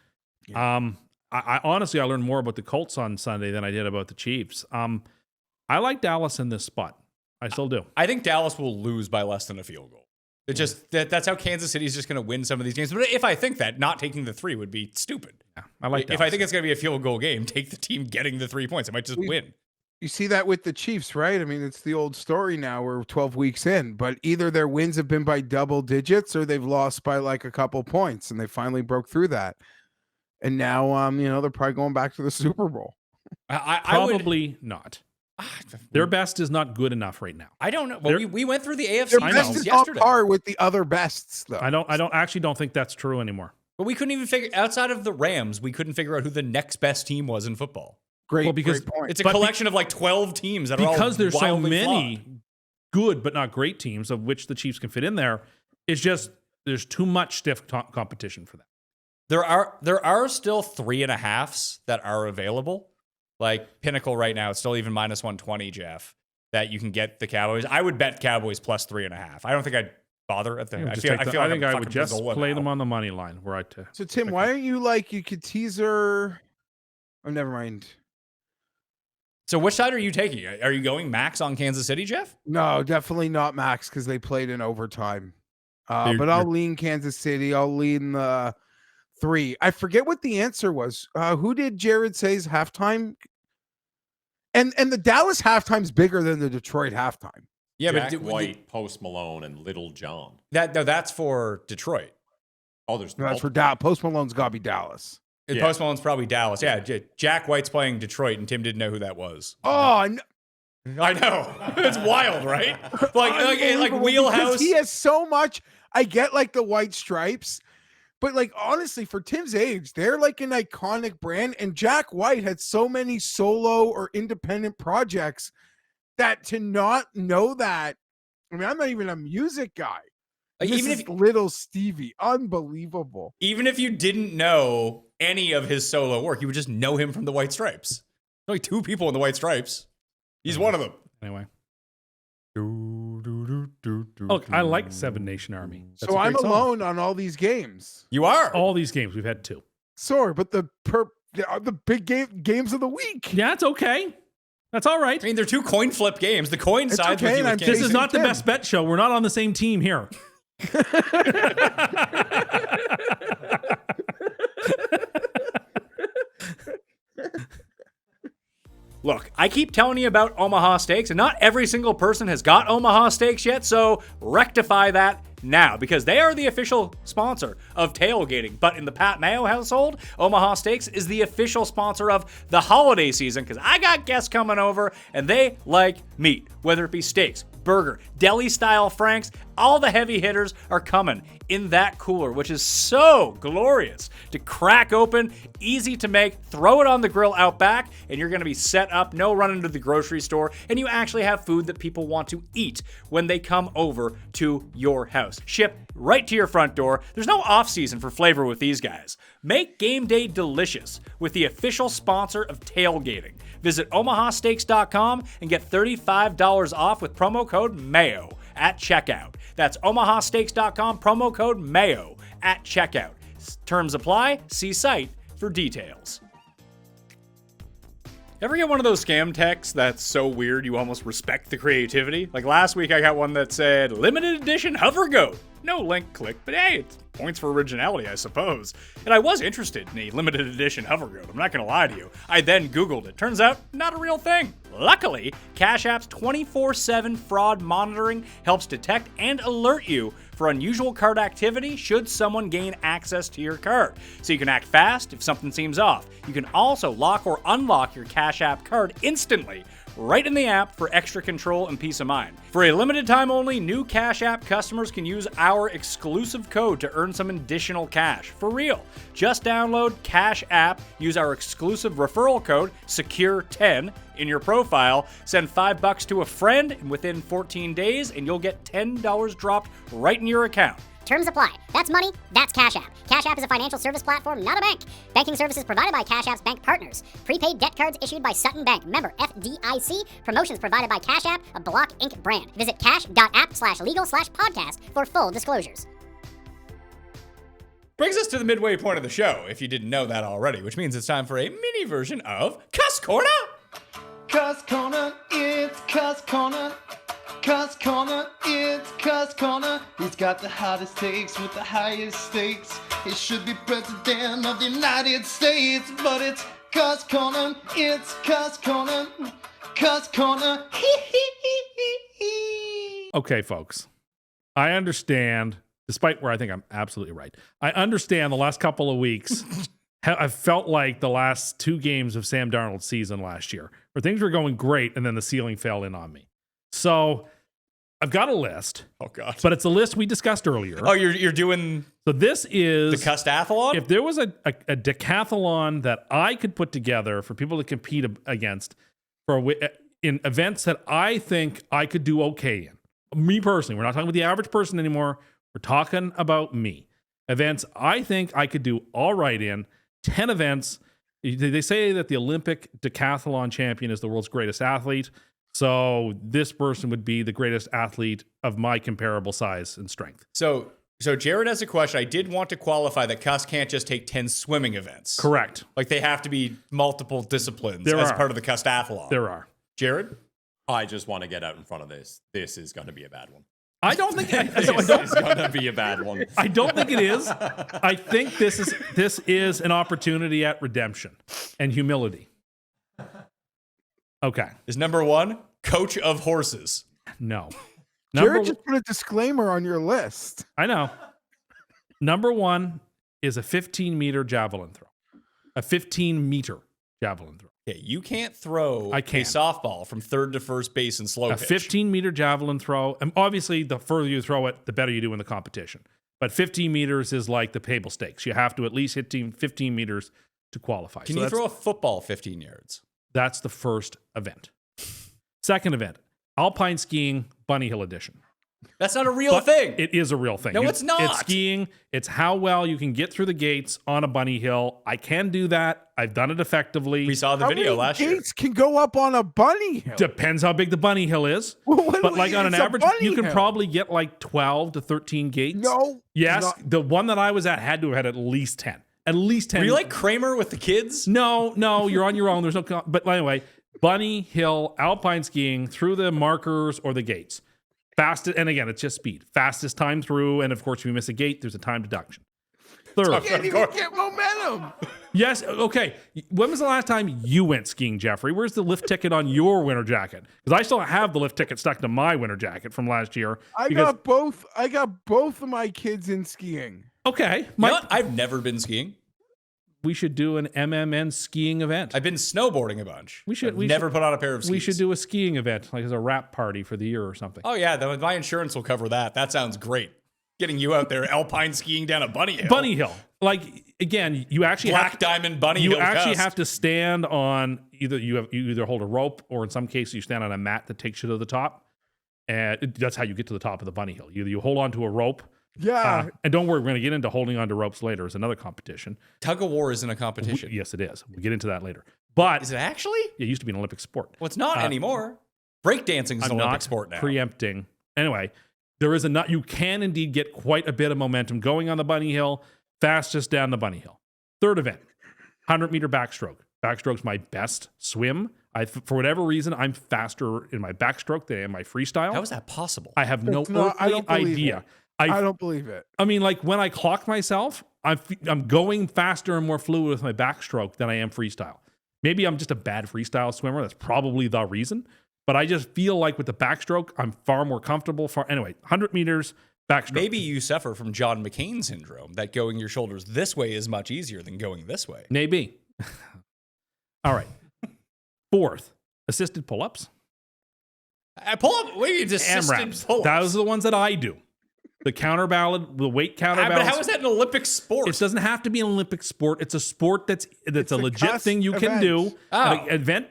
Yeah. I honestly learned more about the Colts on Sunday than I did about the Chiefs. I like Dallas in this spot. I still do. I think Dallas will lose by less than a field goal. It just that's how Kansas City is just going to win some of these games. But if I think that, not taking the 3 would be stupid. Yeah, I like If I think it's going to be a field goal game, take the team getting the 3 points. It might just win. You see that with the Chiefs, right? I mean, it's the old story now. We're 12 weeks in, but either their wins have been by double digits or they've lost by like a couple points, and they finally broke through that. And now, they're probably going back to the Super Bowl. Probably not. Their best is not good enough right now. I don't know. Well, we went through the AFC their best is yesterday. On par with the other bests, though. I don't think that's true anymore. But we couldn't even figure outside of the Rams. We couldn't figure out who the next best team was in football. Great point. It's a collection of 12 teams that are all because there's so many flawed. Good but not great teams of which the Chiefs can fit in there. It's just there's too much stiff competition for that. There are still 3.5s that are available. Like Pinnacle right now, it's still even minus 120, Geoff, that you can get the Cowboys. I would bet Cowboys plus 3.5. I don't think I'd bother at the. I think I would just play them on the money line. So Tim, why aren't you you could teaser? Oh, never mind. So which side are you taking? Are you going max on Kansas City, Geoff? No, definitely not Max because they played in overtime. You're- But I'll lean Kansas City. I'll lean the 3. I forget what the answer was. Who did Jared say's halftime? And the Dallas halftime's bigger than the Detroit halftime. Yeah, Jack but White, Post Malone, and Little John. that's for Detroit. Oh, there's No, that's for Dallas. Post Malone's got to be Dallas. Yeah. Post Malone's probably Dallas. Yeah, Jack White's playing Detroit, and Tim didn't know who that was. Oh, I know. It's wild, right? Like unbelievable, Wheelhouse. because he has so much. I get like the white stripes, but like honestly, for Tim's age, they're like an iconic brand. And Jack White had so many solo or independent projects that to not know that. I mean, I'm not even a music guy. Even This if is little Stevie, unbelievable. even if you didn't know any of his solo work, you would just know him from the White Stripes. There's only 2 people in the White Stripes. He's one of them. Anyway. Look, I like Seven Nation Army. That's So a I'm great song. alone on all these games. You are. All these games, we've had 2. Sorry, but the big games of the week. Yeah, it's okay. That's all right. I mean, they're 2 coin flip games. The coin It's sides okay, with you and with I'm Kansas This is City. not the Tim. best bet show. We're not on the same team here. Look, I keep telling you about Omaha Steaks, and not every single person has got Omaha Steaks yet, so rectify that now, because they are the official sponsor of tailgating. But in the Pat Mayo household, Omaha Steaks is the official sponsor of the holiday season, because I got guests coming over, and they like meat, whether it be steaks, burger, deli-style franks, all the heavy hitters are coming in that cooler, which is so glorious to crack open, easy to make, throw it on the grill out back, and you're gonna be set up, no running to the grocery store, and you actually have food that people want to eat when they come over to your house. Shipped right to your front door. There's no off-season for flavor with these guys. Make game day delicious with the official sponsor of tailgating. Visit omahasteaks.com and get $35 off with promo code MAYO at checkout. That's omahasteaks.com, promo code MAYO at checkout. Terms apply. See site for details. Ever get one of those scam texts that's so weird you almost respect the creativity? Like last week I got one that said, limited edition hover goat. No link click, but hey, it's points for originality, I suppose. And I was interested in a limited edition hover goat, I'm not gonna lie to you. I then Googled it. Turns out, not a real thing. Luckily, Cash App's 24/7 fraud monitoring helps detect and alert you for unusual card activity should someone gain access to your card. So you can act fast if something seems off. You can also lock or unlock your Cash App card instantly, right in the app for extra control and peace of mind. For a limited time only, new Cash App customers can use our exclusive code to earn some additional cash. For real. Just download Cash App, use our exclusive referral code, SECURE10, in your profile, send $5 to a friend, and within 14 days, and you'll get $10 dropped right in your account. Terms apply. That's money, that's Cash App. Cash App is a financial service platform, not a bank. Banking services provided by Cash App's bank partners. Prepaid debt cards issued by Sutton Bank. Member FDIC. Promotions provided by Cash App, a Block Inc. brand. Visit cash.app/legal/podcast for full disclosures. Brings us to the midway point of the show, if you didn't know that already, which means it's time for a mini version of Cust Corner. Cust Corner, it's Cust Corner. Cust Corner, it's Cust Corner. He's got the hottest takes with the highest stakes. He should be president of the United States, but it's Cust Corner, it's Cust Corner. Cust Corner, Okay, folks. I understand, despite where I think I'm absolutely right. I understand the last couple of weeks. I felt like the last 2 games of Sam Darnold's season last year, where things were going great and then the ceiling fell in on me. So I've got a list. Oh, God. But it's a list we discussed earlier. Oh, you're doing So this is the Custathalon? If there was a decathlon that I could put together for people to compete against in events that I think I could do okay in. Me personally, we're not talking about the average person anymore. We're talking about me. Events I think I could do all right in. 10 events. They say that the Olympic decathlon champion is the world's greatest athlete. So this person would be the greatest athlete of my comparable size and strength. So So Jared has a question. I did want to qualify that Cust can't just take 10 swimming events. Correct. Like they have to be multiple discipplines There as are. part of the Custathalon. There are. Jared? I just want to get out in front of this. This is going to be a bad one. I don't think This is going to be a bad one. I don't think it is. I think this is an opportunity at redemption and humility. Okay. Is number 1 coach of horses? No. Jared just put a disclaimer on your list. I know. Number 1 is a 15-meter javelin throw. A 15-meter javelin throw. Okay, you can't throw I a can. softball from third to first base in slow A pitch. 15-meter javelin throw. And obviously, the further you throw it, the better you do in the competition. But 15 meters is like the table stakes. You have to at least hit 15 meters to qualify. Can you throw a football 15 yards? That's the first event. Second event, alpine skiing, Bunny Hill edition. That's not a real But thing. It is a real thing. No, it's not. It's skiing. It's how well you can get through the gates on a bunny hill. I can do that. I've done it effectively. We saw the How video many last year. gates can go up on a bunny hill? Depends how big the bunny hill is. Well, But like on an it's a average, bunny you can hill. probably get like 12 to 13 gates. No. Yes. not- The one that I was at had to have had at least 10. At least 10. Were you like Kramer with the kids? No, you're on your own. There's no, but anyway, bunny hill, alpine skiing through the markers or the gates. Fastest, and again, it's just speed. Fastest time through, and of course, if you miss a gate, there's a time deduction. Third, You can't even get momentum. yes, okay. When was the last time you went skiing, Jeffrey? Where's the lift ticket on your winter jacket? Because I still have the lift ticket stuck to my winter jacket from last year. I got both of my kids in skiing. Okay, You know Mike, what? I've never been skiing. we should do an MMN skiing event. I've been snowboarding a bunch. We should- I've we never should- put on a pair of skis. We should do a skiing event, like as a wrap party for the year or something. Oh yeah, my insurance will cover that. That sounds great. Getting you out there alpine skiing down a bunny hill. Bunny hill. Like again, you actually have Black Diamond Bunny you Hill. actually Cust. have to stand on you either hold a rope or in some cases you stand on a mat that takes you to the top, and that's how you get to the top of the bunny hill. Either you hold on to a rope, Yeah. and don't worry, we're going to get into holding on to ropes later. It's another competition. Tug of war isn't a competition. Yes, it is. We'll get into that later. But Is it actually? it used to be an Olympic sport. Well, it's not anymore. Breakdancing is I'm an Olympic not sport now. preempting. Anyway, there is you can indeed get quite a bit of momentum going on the bunny hill, fastest down the bunny hill. Third event, 100-meter backstroke. Backstroke's my best swim. For whatever reason, I'm faster in my backstroke than in my freestyle. How is that possible? I have no It's not- I earthly don't believe idea. it. I don't believe it. I mean, like when I clock myself, I'm going faster and more fluid with my backstroke than I am freestyle. Maybe I'm just a bad freestyle swimmer. That's probably the reason. But I just feel like with the backstroke, I'm far more comfortable. Anyway, 100 meters backstroke. Maybe you suffer from John McCain syndrome, that going your shoulders this way is much easier than going this way. Maybe. All right. Fourth, assisted pull-ups. Pull up. Wait, it's assisted AMRAPs. pull-ups. Those are the ones that I do. The counterbalance, the weight counterbalance. But how is that an Olympic sport? It doesn't have to be an Olympic sport. It's a sport that's a a legit Cust thing you can event. do. Oh. An event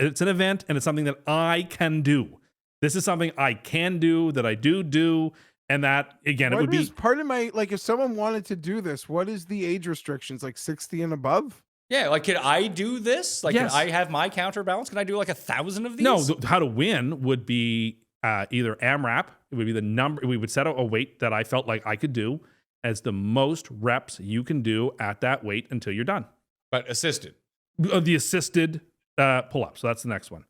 it's an event and it's something that I can do. This is something I can do that I do, and that again it would be. Part of my, like, if someone wanted to do this, what is the age restrictions? Like 60 and above? Yeah, like, can I do this? Like, Yes. can I have my counterbalance? Can I do like 1,000 of these? No, how to win would be either AMRAP. It would be the number. We would set a weight that I felt like I could do as the most reps you can do at that weight until you're done. But assisted. The assisted pull-up. So that's the next one.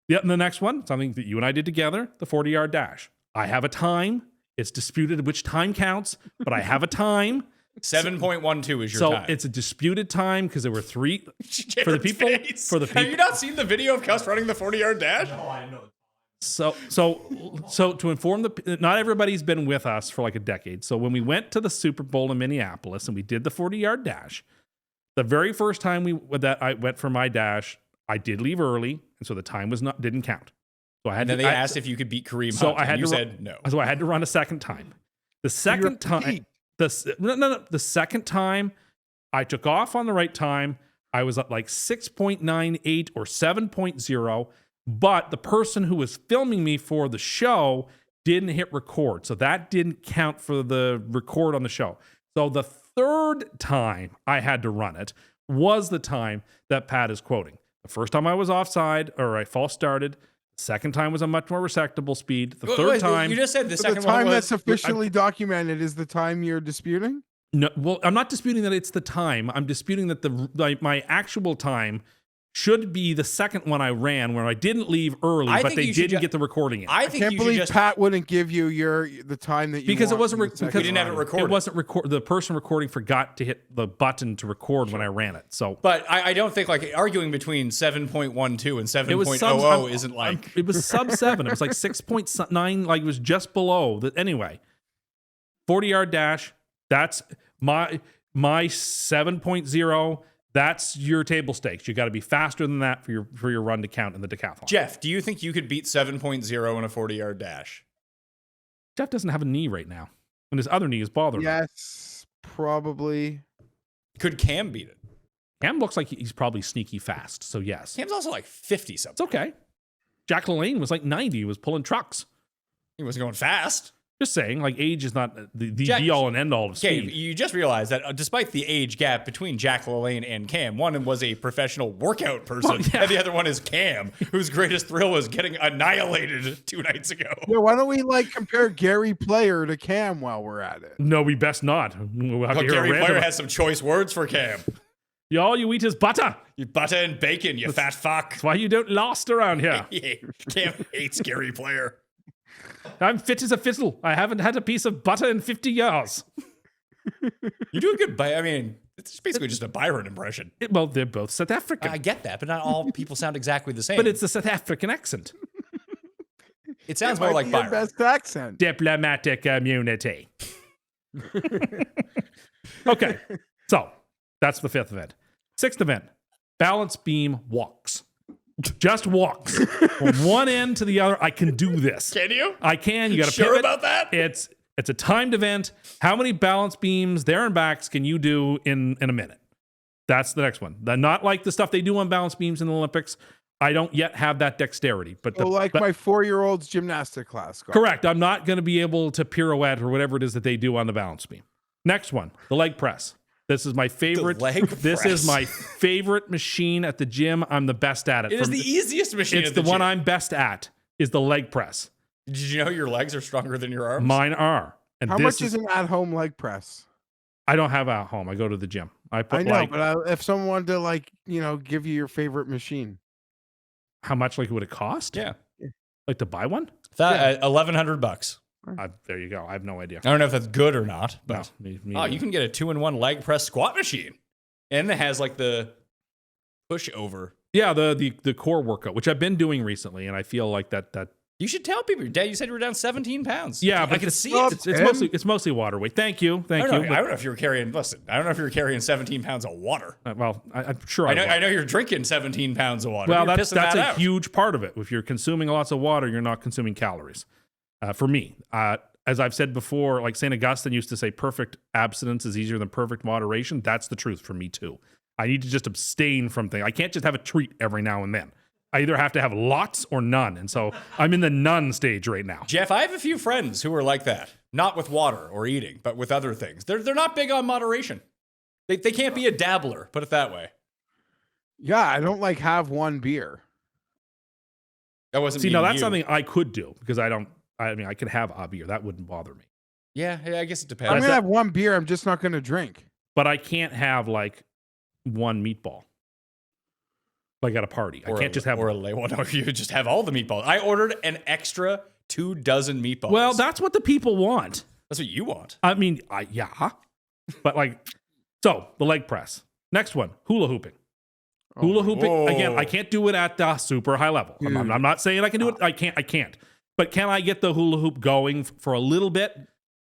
The next one, something that you and I did together, the 40-yard dash. I have a time. It's disputed which time counts, but I have a time. 7.12 is your So time. it's a disputed time because there were three for the Jared's people. face. For the Have you people. not seen the video of Cust running the 40-yard dash? So to inform not everybody's been with us for like a decade. So when we went to the Super Bowl in Minneapolis and we did the 40-yard dash, the very first time I went for my dash, I did leave early, and so the time didn't count. So I had And then to, they asked if you could beat Kareem So Hunt, I had and you to said no. So I had to run a second time. The second time, repeat. the second time, I took off on the right time. I was at like 6.98 or 7.0, but the person who was filming me for the show didn't hit record. So that didn't count for the record on the show. So the third time I had to run it was the time that Pat is quoting. The first time I was offside or I false started. Second time was a much more respectable speed. The Wait, third wait, time, you just said the So second the time one that's was. officially documented is the time you're disputing? no, well, I'm not disputing that it's the time. I'm disputing that my actual time should be the second one I ran where I didn't leave early, I but think they you should didn't ju- get the recording in. I I think can't you should believe just. Pat wouldn't give you the time that you Because it want wasn't for re- the second because You didn't have it round. recorded. It wasn't the person recording forgot to hit the button to record when I ran it. So But I don't think like arguing between 7.12 and it was 7.00 isn't like. it was sub 7. It was like 6.9, like it was just below. Anyway, 40-yard dash. That's my 7.0. That's your table stakes. You got to be faster than that for your run to count in the decathlon. Geoff, do you think you could beat 7.0 in a 40-yard dash? Jeff doesn't have a knee right now, and his other knee is bothering him. Yes, probably. Could Cam beat it? Cam looks like he's probably sneaky fast, so yes. Cam's also like 50 It's something. okay. Jack LaLanne was like 90. He was pulling trucks. He was going fast. Just saying, like, age is not the Jack- be all and end all of Okay, speed. you just realized that despite the age gap between Jack LaLanne and Cam, one was a professional workout person, Well, yeah. and the other one is Cam, whose greatest thrill was getting annihilated 2 nights ago. Yeah, why don't we like compare Gary Player to Cam while we're at it? No, we best not. We'll have But to hear a Gary rant Player about- has some choice words for Cam. All you eat is butter. You butter and bacon, you fat fuck. That's why you don't last around here. Yeah, Cam hates Gary Player. I'm fit as a fiddle. I haven't had a piece of butter in 50 years. You do a good I mean, it's basically just a Byron impression. Well, they're both South African, I get that, but not all people sound exactly the same. but it's the South African accent. it sounds Might more like be your Byron. best accent. Diplomatic immunity. Okay, so that's the fifth event. Sixth event, balance beam walks. Just walks from one end to the other. I can do this. Can you? I can. You got to Sure pivot. about that? It's a timed event. How many balance beams there and backs can you do in a minute? That's the next one. Not like the stuff they do on balance beams in the Olympics. I don't yet have that dexterity. But So like my 4-year-old's gymnastic class. correct. I'm not going to be able to pirouette or whatever it is that they do on the balance beam. Next one, the leg press. This is my favorite. This is my favorite machine at the gym. I'm the best at it. It is the easiest machine It's at the one gym. I'm best at. Is the leg press. Did you know your legs are stronger than your arms? Mine are. And How this much is an at-home leg press? I don't have at home. I go to the gym. I put I know, like but if someone wanted to like, give you your favorite machine. how much like would it cost? Yeah. Like to buy one? That $1,100. There you go. I have no idea. I don't know if that's good or not, No, but me oh, neither. you can get a 2-in-1 leg press squat machine, and it has like the push over. Yeah, the core workout, which I've been doing recently, and I feel like that. You should tell people. Dad, you said you were down 17 pounds. Yeah, I but can see Well, it. It's mostly water weight. Thank you. I don't but- know if you were carrying. Listen, I don't know if you were carrying 17 pounds of water. well, I'm sure I was. know you're drinking 17 pounds of water. Well, You're that's pissing that a out. huge part of it. If you're consuming lots of water, you're not consuming calories. For me, as I've said before, like St. Augustine used to say, perfect abstinence is easier than perfect moderation. That's the truth for me too. I need to just abstain from things. I can't just have a treat every now and then. I either have to have lots or none. And so I'm in the none stage right now. Jeff, I have a few friends who are like that. Not with water or eating, but with other things. They're not big on moderation. They can't be a dabbler, put it that way. Yeah, I don't like have one beer. That wasn't See, meaning now that's you. something I could do because I could have a beer. That wouldn't bother me. Yeah, I guess it depends. I'm gonna have one beer. I'm just not gonna drink. But I can't have like one meatball. Like at a party. I can't just have or a lay. Well, no, you just have all the meatballs. I ordered an extra 2 dozen meatballs. Well, that's what the people want. that's what you want. I mean, yeah. But like, so the leg press. Next one, hula hooping. Hula hooping, whoa. again, I can't do it at the super high level. I'm not saying I can do it. I can't. But can I get the hula hoop going for a little bit?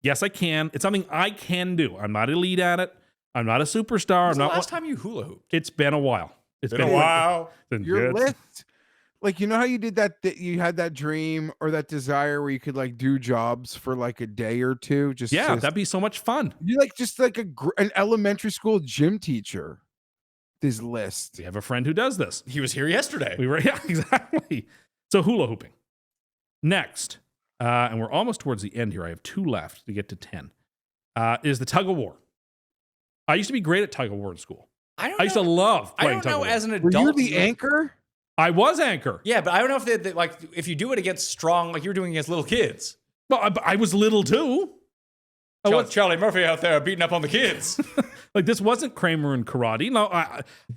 Yes, I can. It's something I can do. I'm not elite at it. I'm not a superstar. When's I'm the not. last time you hula hooped? It's been a while. It's Been a while. Been Your good. list, like how you did that you had that dream or that desire where you could like do jobs for like a day or two. Just Yeah, just, that'd be so much fun. you like just like an elementary school gym teacher. This list. We have a friend who does this. He was here yesterday. Yeah, exactly. So hula hooping. Next, and we're almost towards the end here. I have 2 left to get to 10. Is the tug of war. I used to be great at tug of war in school. I don't I used to know. love I playing don't tug know of war. as an Were adult. you the anchor? I was anchor. Yeah, but I don't know if they like if you do it against strong, like you were doing against little kids. Well, I was little too. Charlie Murphy out there beating up on the kids. Like this wasn't Kramer and karate. No,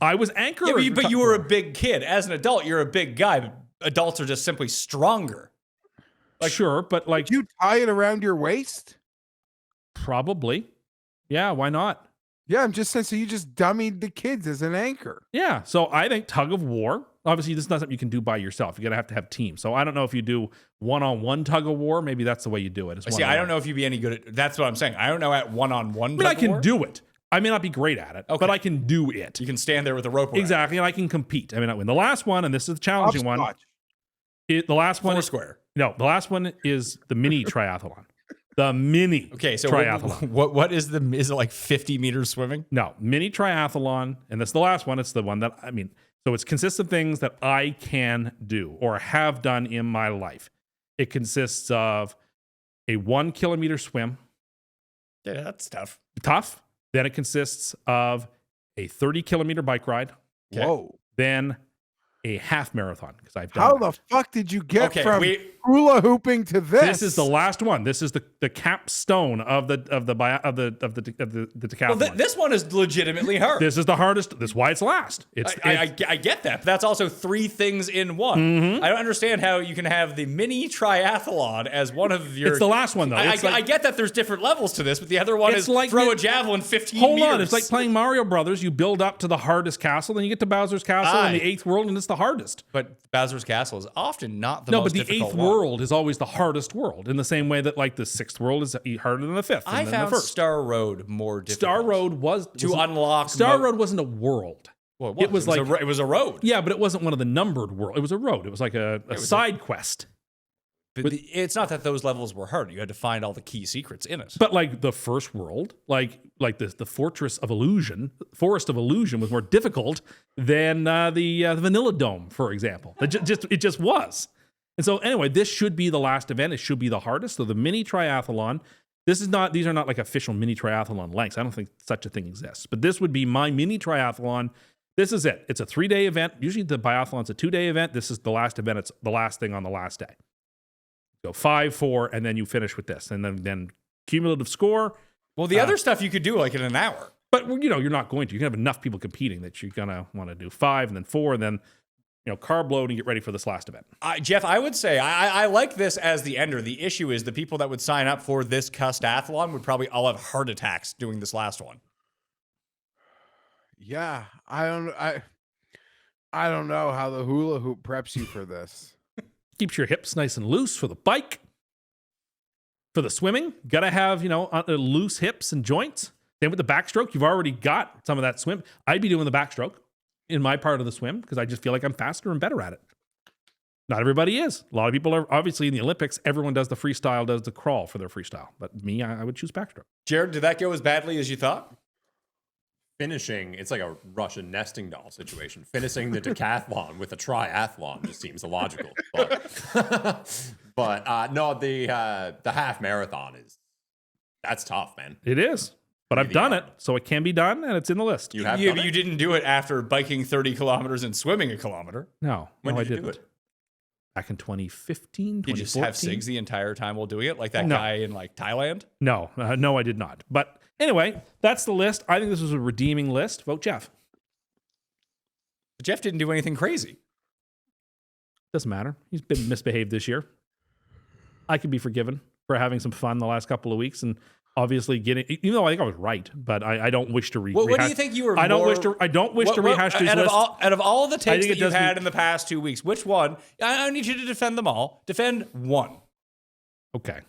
I was anchor. Yeah, but you were a big kid. As an adult, you're a big guy. But adults are just simply stronger. Like, sure, but like Did you tie it around your waist? probably. Yeah, why not? Yeah, I'm just saying. So you just dummied the kids as an anchor. Yeah, so I think tug of war. Obviously, this is not something you can do by yourself. You're gonna have to have teams. So I don't know if you do one-on-one tug of war. Maybe that's the way you do it. See, I don't know if you'd be any good at. That's what I'm saying. I don't know at one-on-one. I mean, I can do it. I may not be great at it, but I can do it. You can stand there with a rope around. Exactly, and I can compete. I mean, I win. The last one, and this is the challenging one. Hopscotch. The last one Foursquare. No, the last one is the mini triathlon. The mini triathlon. What is is it like 50 meters swimming? No, mini triathlon, and that's the last one. It's the one that, I mean, so it consists of things that I can do or have done in my life. It consists of a 1 kilometer swim. Yeah, that's tough. Tough. Then it consists of a 30 kilometer bike ride. Okay. Whoa. Then a half marathon, because I've done How that. the fuck did you get Okay, from hula hooping to this? This is the last one. This is the capstone of the decathlon. Well, this one is legitimately hard. This is the hardest. That's why it's last. I get that, but that's also 3 things in one. Mm-hmm. I don't understand how you can have the mini triathlon as one of your. It's the last one though. I get that there's different levels to this, but the other one It's is like throw the- a javelin 15 Hold meters. on, it's like playing Mario Brothers. You build up to the hardest castle, then you get to Bowser's castle in the 8th world, and it's the hardest. But Bowser's Castle is often not the No, most but the 8th difficult one. world is always the hardest world. In the same way that like the 6th world is harder than the 5th. I and then found the 1st. Star Road more difficult. Star Road was to unlock. Star Road wasn't a world. Well, it was like it was a road. Yeah, but it wasn't one of the numbered world. It was a road. It was like a side quest. But it's not that those levels were hard. You had to find all the key secrets in it. But like the first world, like the Forest of Illusion was more difficult than the Vanilla Dome, for example. It just was. And so anyway, this should be the last event. It should be the hardest. So the mini triathlon. These are not like official mini triathlon lengths. I don't think such a thing exists. But this would be my mini triathlon. This is it. It's a 3-day event. Usually the biathlon's a 2-day event. This is the last event. It's the last thing on the last day. Go 5, 4, and then you finish with this. And then cumulative score. Well, the other stuff you could do like in an hour. But, you're not going to. You can have enough people competing that you're going to want to do 5 and then 4 and then, carb load and get ready for this last event. Jeff, I would say I like this as the ender. The issue is the people that would sign up for this Custathalon would probably all have heart attacks doing this last one. Yeah, I don't know how the hula hoop preps you for this. Keeps your hips nice and loose for the bike. For the swimming, got to have, loose hips and joints. Then with the backstroke, you've already got some of that swim. I'd be doing the backstroke in my part of the swim because I just feel like I'm faster and better at it. Not everybody is. A lot of people are obviously in the Olympics. Everyone does the freestyle, does the crawl for their freestyle. But me, I would choose backstroke. Jared, did that go as badly as you thought? Finishing, it's like a Russian nesting doll situation. Finishing the decathlon with a triathlon just seems illogical. But no, the half marathon that's tough, man. It is. But I've done it, so it can be done, and it's in the list. You have Yeah, done but it? you didn't do it after biking 30 kilometers and swimming a kilometer. No, When no, did I you do didn't. it? Back in 2015, Did you just have 2014. SIGs the entire time while doing it, like that No. guy in like Thailand? No, I did not. But anyway, that's the list. I think this was a redeeming list. Vote Geoff. But Jeff didn't do anything crazy. Doesn't matter. He's been misbehaved this year. I could be forgiven for having some fun the last couple of weeks and obviously getting, even though I think I was right, but I don't wish to rehash. What do you think you were? I don't more- wish to rehash these out lists. out of all the takes think that it you've does had me- in the past 2 weeks, which one? I need you to defend them all. Defend one. Okay.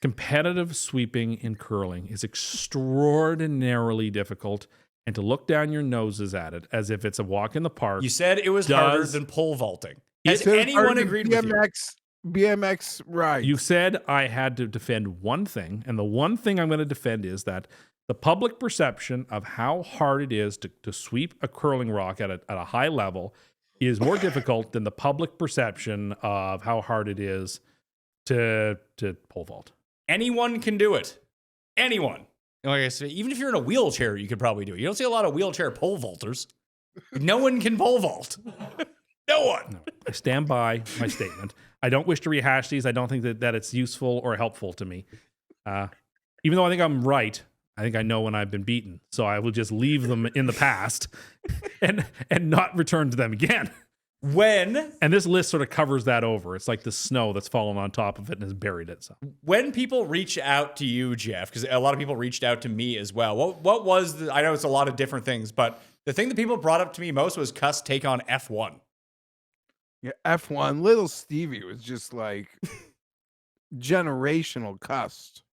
Competitive sweeping in curling is extraordinarily difficult, and to look down your noses at it as if it's a walk in the park. You said it was harder than pole vaulting. Has Said anyone part of agreed with you? BMX ride. You said I had to defend one thing, and the one thing I'm going to defend is that the public perception of how hard it is to sweep a curling rock at a high level is more difficult than the public perception of how hard it is to pole vault. Anyone can do it. Anyone. Like I said, even if you're in a wheelchair, you could probably do it. You don't see a lot of wheelchair pole vaulters. No one can pole vault. No one. No, I stand by my statement. I don't wish to rehash these. I don't think that it's useful or helpful to me. Even though I think I'm right, I think I know when I've been beaten. So I will just leave them in the past and not return to them again. And this list sort of covers that over. It's like the snow that's fallen on top of it and has buried it. So when people reach out to you, Geoff, because a lot of people reached out to me as well. What was I know it's a lot of different things, but the thing that people brought up to me most was Cust take on F1. Yeah, F1. Little Stevie was just like generational Cust.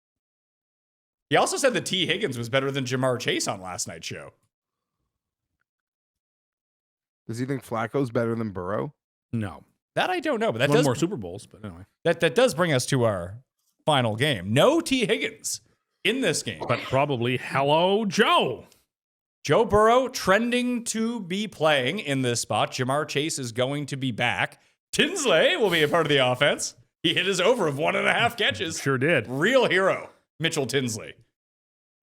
He also said that T. Higgins was better than Jamar Chase on last night's show. Does he think Flacco's better than Burrow? no. That I don't know, but that One does more Super Bowls, but anyway. that does bring us to our final game. No T. Higgins in this game. But probably hello, Joe. Joe Burrow trending to be playing in this spot. Jamar Chase is going to be back. Tinsley will be a part of the offense. He hit his over of 1.5 catches. Sure did. Real hero, Mitchell Tinsley.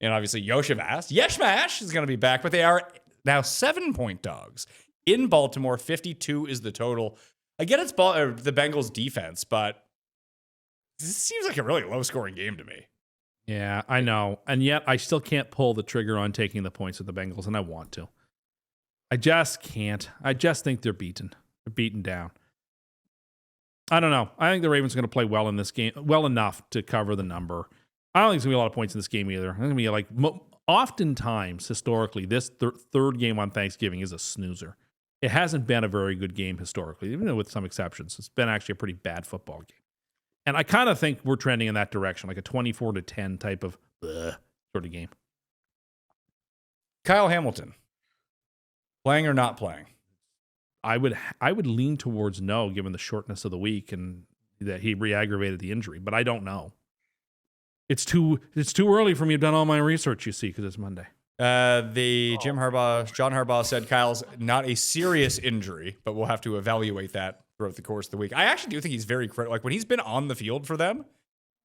And obviously Yoshivas. Yeshmash is going to be back, but they are now 7-point dogs. In Baltimore, 52 is the total. I get it's the Bengals defense, but this seems like a really low-scoring game to me. Yeah, I know. And yet I still can't pull the trigger on taking the points with the Bengals, and I want to. I just can't. I just think they're beaten. They're beaten down. I don't know. I think the Ravens are going to play well in this game, well enough to cover the number. I don't think there's going to be a lot of points in this game either. It's going to be like, oftentimes, historically, this third game on Thanksgiving is a snoozer. It hasn't been a very good game historically, even with some exceptions. It's been actually a pretty bad football game. And I kind of think we're trending in that direction, like a 24-10 type of sort of game. Kyle Hamilton, playing or not playing? I would lean towards no, given the shortness of the week and that he re-aggravated the injury, but I don't know. It's too early for me to have done all my research, you see, because it's Monday. John Harbaugh said Kyle's not a serious injury, but we'll have to evaluate that throughout the course of the week. I actually do think he's very critical. Like when he's been on the field for them,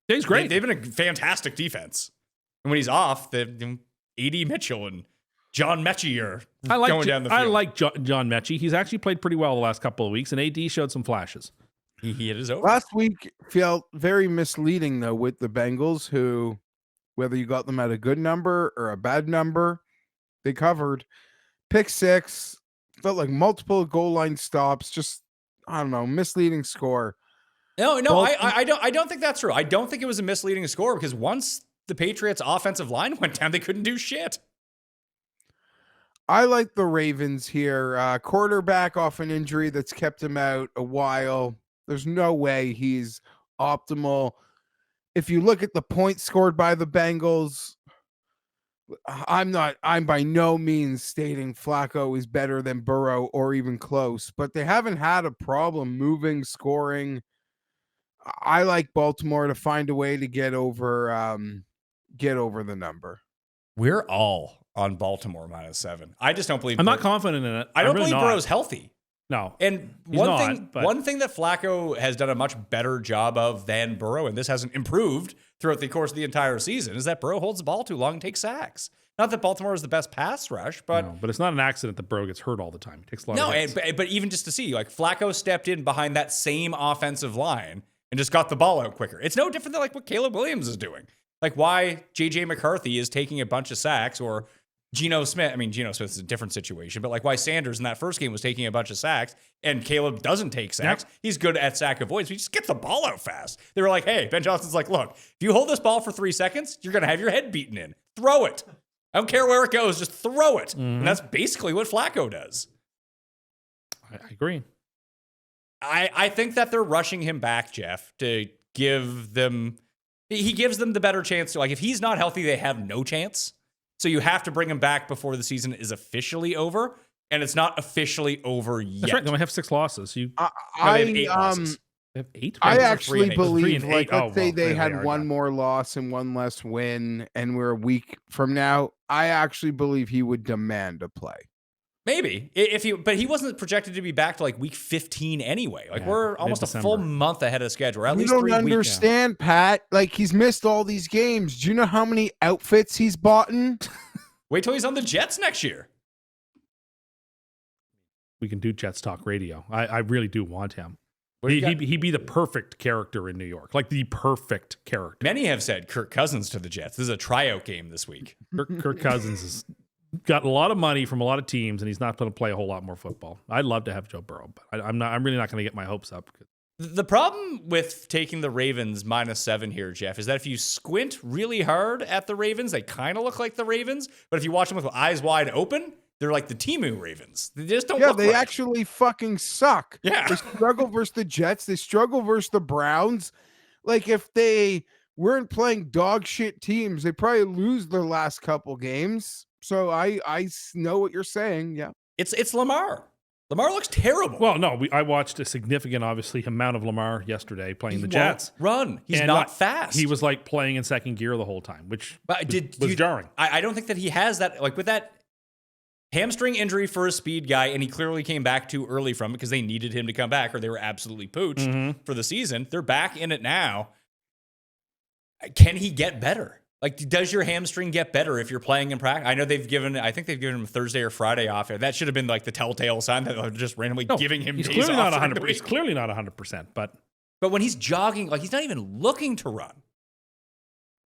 he's great. They've been a fantastic defense. And when he's off, A.D. Mitchell and John Mechie are going down the field. I like John Mechie. He's actually played pretty well the last couple of weeks, and A.D. showed some flashes. He hit his over. Last week felt very misleading, though, with the Bengals, who, whether you got them at a good number or a bad number, they covered. Pick six, felt like multiple goal line stops, just, I don't know, misleading score. No, I don't think that's true. I don't think it was a misleading score because once the Patriots' offensive line went down, they couldn't do shit. I like the Ravens here. Quarterback off an injury that's kept him out a while. There's no way he's optimal. If you look at the points scored by the Bengals, I'm by no means stating Flacco is better than Burrow or even close, but they haven't had a problem moving, scoring. I like Baltimore to find a way to get over the number. We're all on Baltimore -7. I just don't believe. I'm not confident in it. I don't really believe Burrow's healthy. No. And He's one thing that Flacco has done a much better job of than Burrow, and this hasn't improved throughout the course of the entire season, is that Burrow holds the ball too long and takes sacks. Not that Baltimore is the best pass rush, but no, but it's not an accident that Burrow gets hurt all the time. It takes a lot of hits. but even just to see, like Flacco stepped in behind that same offensive line and just got the ball out quicker. It's no different than like what Caleb Williams is doing. Like why J.J. McCarthy is taking a bunch of sacks or Geno Smith. I mean, Geno Smith is a different situation, but like why Sanders in that first game was taking a bunch of sacks and Caleb doesn't take sacks. Yep. He's good at sack avoidance. He just gets the ball out fast. They were like, hey, Ben Johnson's like, look, if you hold this ball for 3 seconds, you're going to have your head beaten in. Throw it. I don't care where it goes. Just throw it. Mm-hmm. And that's basically what Flacco does. I agree. I think that they're rushing him back, Geoff, to give them, he gives them the better chance to, like, if he's not healthy, they have no chance. So you have to bring him back before the season is officially over, and it's not officially over yet. That's right. They might have 6 losses. They have 8 losses. They have 8? I Bengals are actually 3-8. believe, 3-8. like, let's say they had are one not. more loss and one less win, and we're a week from now. I actually believe he would demand a play. Maybe but he wasn't projected to be back to like week 15 anyway. Like Yeah, we're almost a full month ahead of schedule. Or at You least don't 3 weeks. understand, Pat. Like he's missed all these games. Do you know how many outfits he's bought in? Wait till he's on the Jets next year. we can do Jets Talk Radio. I really do want him. What do you got? He'd be the perfect character in New York, like the perfect character. Many have said Kirk Cousins to the Jets. This is a tryout game this week. Kirk Cousins has got a lot of money from a lot of teams, and he's not going to play a whole lot more football. I'd love to have Joe Burrow, but I'm really not going to get my hopes up. The problem with taking the Ravens -7 here, Geoff, is that if you squint really hard at the Ravens, they kind of look like the Ravens. But if you watch them with eyes wide open, they're like the Temu Ravens. They just don't look they right. actually fucking suck. Yeah. They struggle versus the Jets. They struggle versus the Browns. Like, if they weren't playing dog shit teams, they probably lose their last couple games. So I know what you're saying. Yeah. It's Lamar. Lamar looks terrible. Well, no, I watched a significant, obviously, amount of Lamar yesterday playing the Jets. Run. He's And not fast. He was like playing in second gear the whole time, which was jarring. I don't think that he has that, like with that hamstring injury for a speed guy, and he clearly came back too early from it because they needed him to come back or they were absolutely pooched for the season. They're back in it now. Can he get better? Like, does your hamstring get better if you're playing in practice? I know I think they've given him Thursday or Friday off. That should have been like the telltale sign that they're just randomly giving him he's days clearly off. not 100%. He's clearly not 100%, but when he's jogging, like he's not even looking to run.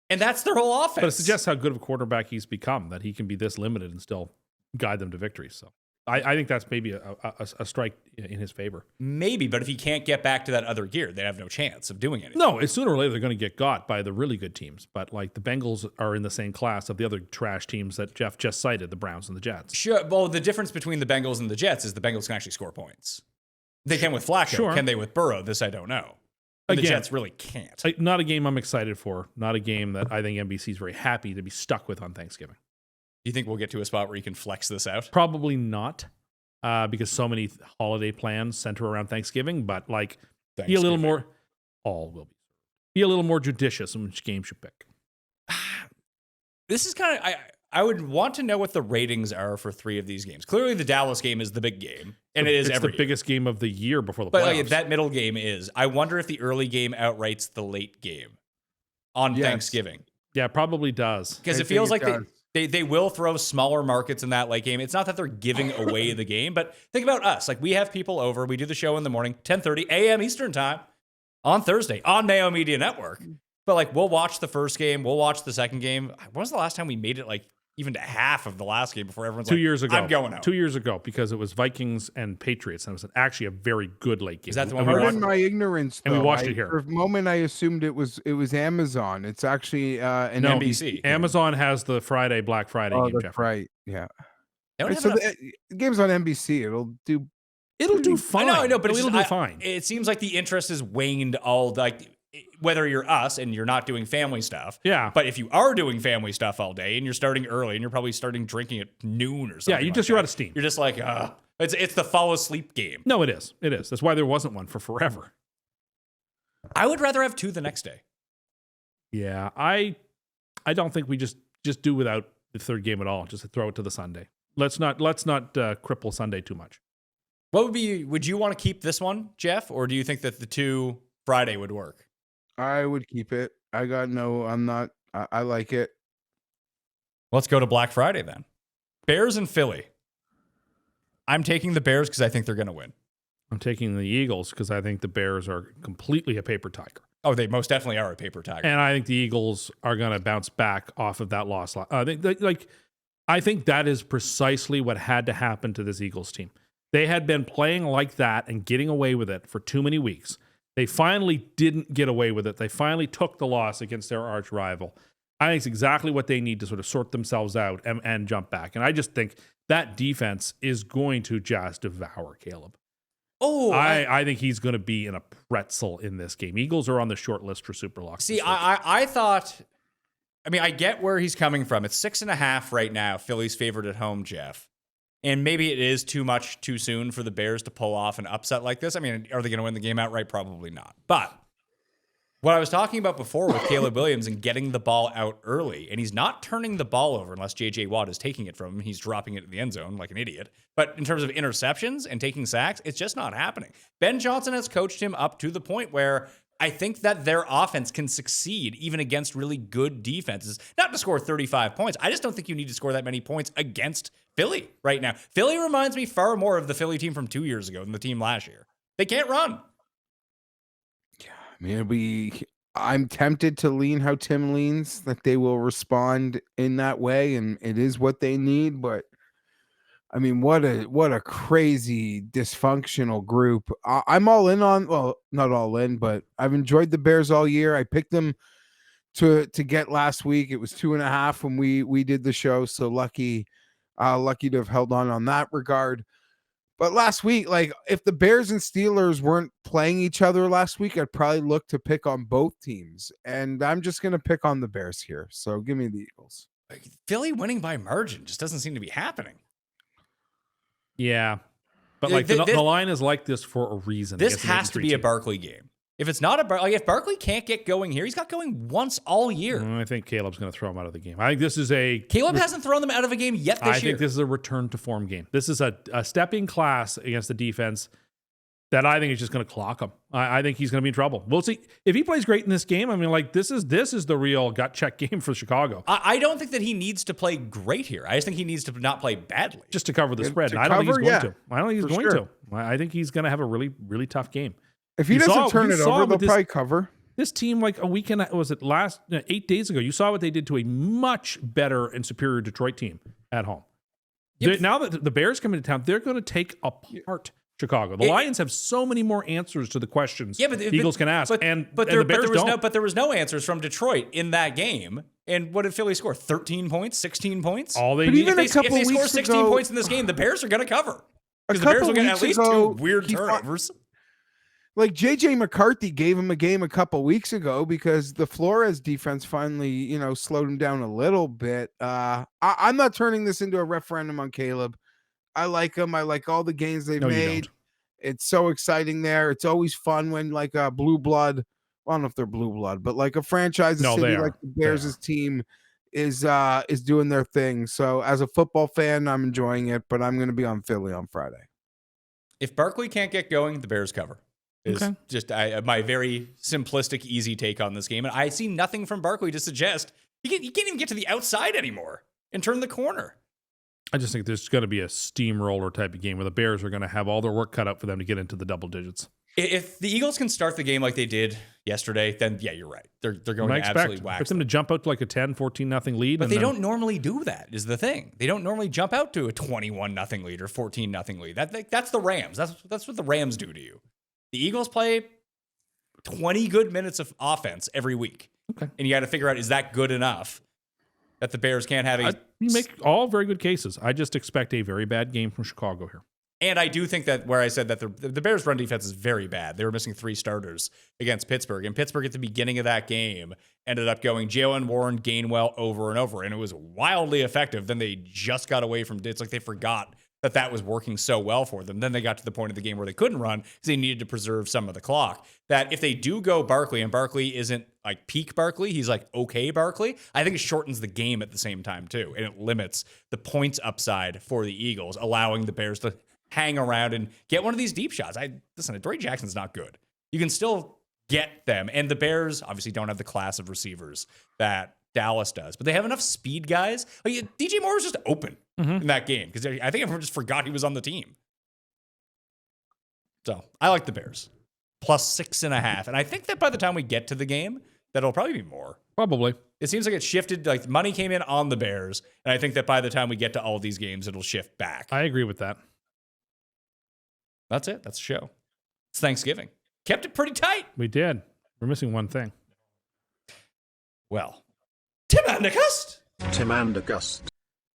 And that's their whole offense. But it suggests how good of a quarterback he's become, that he can be this limited and still guide them to victory. So I think that's maybe a strike in his favor. Maybe, but if he can't get back to that other gear, they have no chance of doing anything. No, sooner or later they're going to get got by the really good teams. But like the Bengals are in the same class of the other trash teams that Geoff just cited, the Browns and the Jets. Sure. Well, the difference between the Bengals and the Jets is the Bengals can actually score points. They can with Flacco. Sure. Can they with Burrow? This I don't know. And the Again, Jets really can't. Not a game I'm excited for. Not a game that I think NBC is very happy to be stuck with on Thanksgiving. Do you think we'll get to a spot where you can flex this out? Probably not, because so many holiday plans center around Thanksgiving. But like, be a little more. All will be a little more judicious in which games you pick. This is kind of. I would want to know what the ratings are for 3 of these games. Clearly, the Dallas game is the big game, and it's every the biggest game of the year before the But playoffs. like, that middle game is. I wonder if the early game outrights the late game on Thanksgiving. Yeah, it probably does. Because it feels like they will throw smaller markets in that late game. It's not that they're giving away the game, but think about us. Like, we have people over. We do the show in the morning, 10:30 a.m. Eastern time on Thursday on Mayo Media Network. But like, we'll watch the first game. We'll watch the second game. When was the last time we made it like even to half of the last game before everyone's 2 like, years ago. I'm going out. 2 years ago, because it was Vikings and Patriots, and it was actually a very good late game. Is that the one And we where watched- Pardon my ignorance, and we though. watched it here. For a moment, I assumed it was Amazon. It's actually an No, NBC. Amazon has the Black Friday Oh, game, that's Jeff. right. Yeah. They don't Right, have so enough- the game's on NBC. It'll do fine. I know, but it'll it's do just, fine. It seems like the interest has waned all like whether you're us and you're not doing family stuff. Yeah. But if you are doing family stuff all day and you're starting early and you're probably starting drinking at noon or something. Yeah, you're you're out of steam. You're just like, it's the fall asleep game. No, it is. It is. That's why there wasn't one for forever. I would rather have 2 the next day. Yeah, I don't think we just do without the third game at all. Just throw it to the Sunday. Let's not cripple Sunday too much. Would you want to keep this one, Geoff, or do you think that the 2 Friday would work? I would keep it. I like it. Let's go to Black Friday then. Bears and Philly. I'm taking the Bears because I think they're going to win. I'm taking the Eagles because I think the Bears are completely a paper tiger. Oh, they most definitely are a paper tiger. And I think the Eagles are going to bounce back off of that loss. I think that is precisely what had to happen to this Eagles team. They had been playing like that and getting away with it for too many weeks. They finally didn't get away with it. They finally took the loss against their arch rival. I think it's exactly what they need to sort of sort themselves out and jump back. And I just think that defense is going to just devour Caleb. Oh, I think he's going to be in a pretzel in this game. Eagles are on the short list for Super Locks. See, I thought, I get where he's coming from. It's 6.5 right now. Philly's favored at home, Geoff. And maybe it is too much too soon for the Bears to pull off an upset like this. Are they going to win the game outright? Probably not. But what I was talking about before with Caleb Williams and getting the ball out early, and he's not turning the ball over unless J.J. Watt is taking it from him. He's dropping it in the end zone like an idiot. But in terms of interceptions and taking sacks, it's just not happening. Ben Johnson has coached him up to the point where I think that their offense can succeed even against really good defenses. Not to score 35 points. I just don't think you need to score that many points against Philly right now. Philly reminds me far more of the Philly team from 2 years ago than the team last year. They can't run. I mean, I'm tempted to lean how Tim leans, that they will respond in that way, and it is what they need. But I mean, what a crazy dysfunctional group. I'm all in on, well, not all in, but I've enjoyed the Bears all year. I picked them to get last week. It was 2.5 when we did the show, so lucky to have held on that regard. But last week, like, if the Bears and Steelers weren't playing each other last week, I'd probably look to pick on both teams, and I'm just going to pick on the Bears here. So give me the Eagles. Philly winning by margin just doesn't seem to be happening. Yeah. But like the line is like this for a reason. This has to be a Barkley game. If it's not if Barkley can't get going here, he's got going once all year. I think Caleb's going to throw him out of the game. I think this is Caleb hasn't thrown them out of a game yet this year. I think this is a return to form game. This is a stepping class against the defense that I think is just going to clock him. I think he's going to be in trouble. We'll see if he plays great in this game. I mean, like this is the real gut check game for Chicago. I don't think that he needs to play great here. I just think he needs to not play badly, just to cover the spread. I don't think he's going to. I don't think he's going to. I think he's going to have a really, really tough game. If he doesn't turn it over, they'll probably cover. This team, like a weekend, was it 8 days ago? You saw what they did to a much better and superior Detroit team at home. Now that the Bears come into town, they're going to take apart Chicago. The Lions have so many more answers to the questions the Eagles can ask, but the Bears don't. But there was no answers from Detroit in that game. And what did Philly score? 13 points, 16 points. All they need. If they score 16 points in this game, the Bears are going to cover because the Bears will get at least 2 weird turnovers. Like JJ McCarthy gave him a game a couple weeks ago because the Flores defense finally, slowed him down a little bit. I'm not turning this into a referendum on Caleb. I like him. I like all the gains they've made. It's so exciting there. It's always fun when like a blue blood. I don't know if they're blue blood, but like a franchise city like the Bears' team is doing their thing. So as a football fan, I'm enjoying it, but I'm going to be on Philly on Friday. If Barkley can't get going, the Bears cover. Is just my very simplistic, easy take on this game. And I see nothing from Barkley to suggest he can't even get to the outside anymore and turn the corner. I just think there's going to be a steamroller type of game where the Bears are going to have all their work cut out for them to get into the double digits. If the Eagles can start the game like they did yesterday, then yeah, you're right. They're going to absolutely wax them to jump out to like a 10-14-0 lead. But they don't normally do that, is the thing. They don't normally jump out to a 21-0 lead or 14-0 lead. That's the Rams. That's what the Rams do to you. The Eagles play 20 good minutes of offense every week. Okay. And you got to figure out, is that good enough that the Bears can't have you make all very good cases. I just expect a very bad game from Chicago here. And I do think that where I said that the Bears' run defense is very bad. They were missing 3 starters against Pittsburgh. And Pittsburgh at the beginning of that game ended up going Jalen Warren, Gainwell over and over. And it was wildly effective. Then they just got away from it. It's like they forgot that was working so well for them. Then they got to the point of the game where they couldn't run because they needed to preserve some of the clock. That if they do go Barkley, and Barkley isn't like peak Barkley, he's like okay Barkley, I think it shortens the game at the same time too. And it limits the points upside for the Eagles, allowing the Bears to hang around and get one of these deep shots. Listen, Adoree Jackson's not good. You can still get them. And the Bears obviously don't have the class of receivers that Dallas does, but they have enough speed guys. Like DJ Moore was just open in that game because I think everyone just forgot he was on the team. So I like the Bears plus 6.5. And I think that by the time we get to the game, that'll probably be more. Probably. It seems like it shifted, like money came in on the Bears. And I think that by the time we get to all of these games, it'll shift back. I agree with that. That's it. That's the show. It's Thanksgiving. Kept it pretty tight. We did. We're missing one thing. Well, Tim and Cust.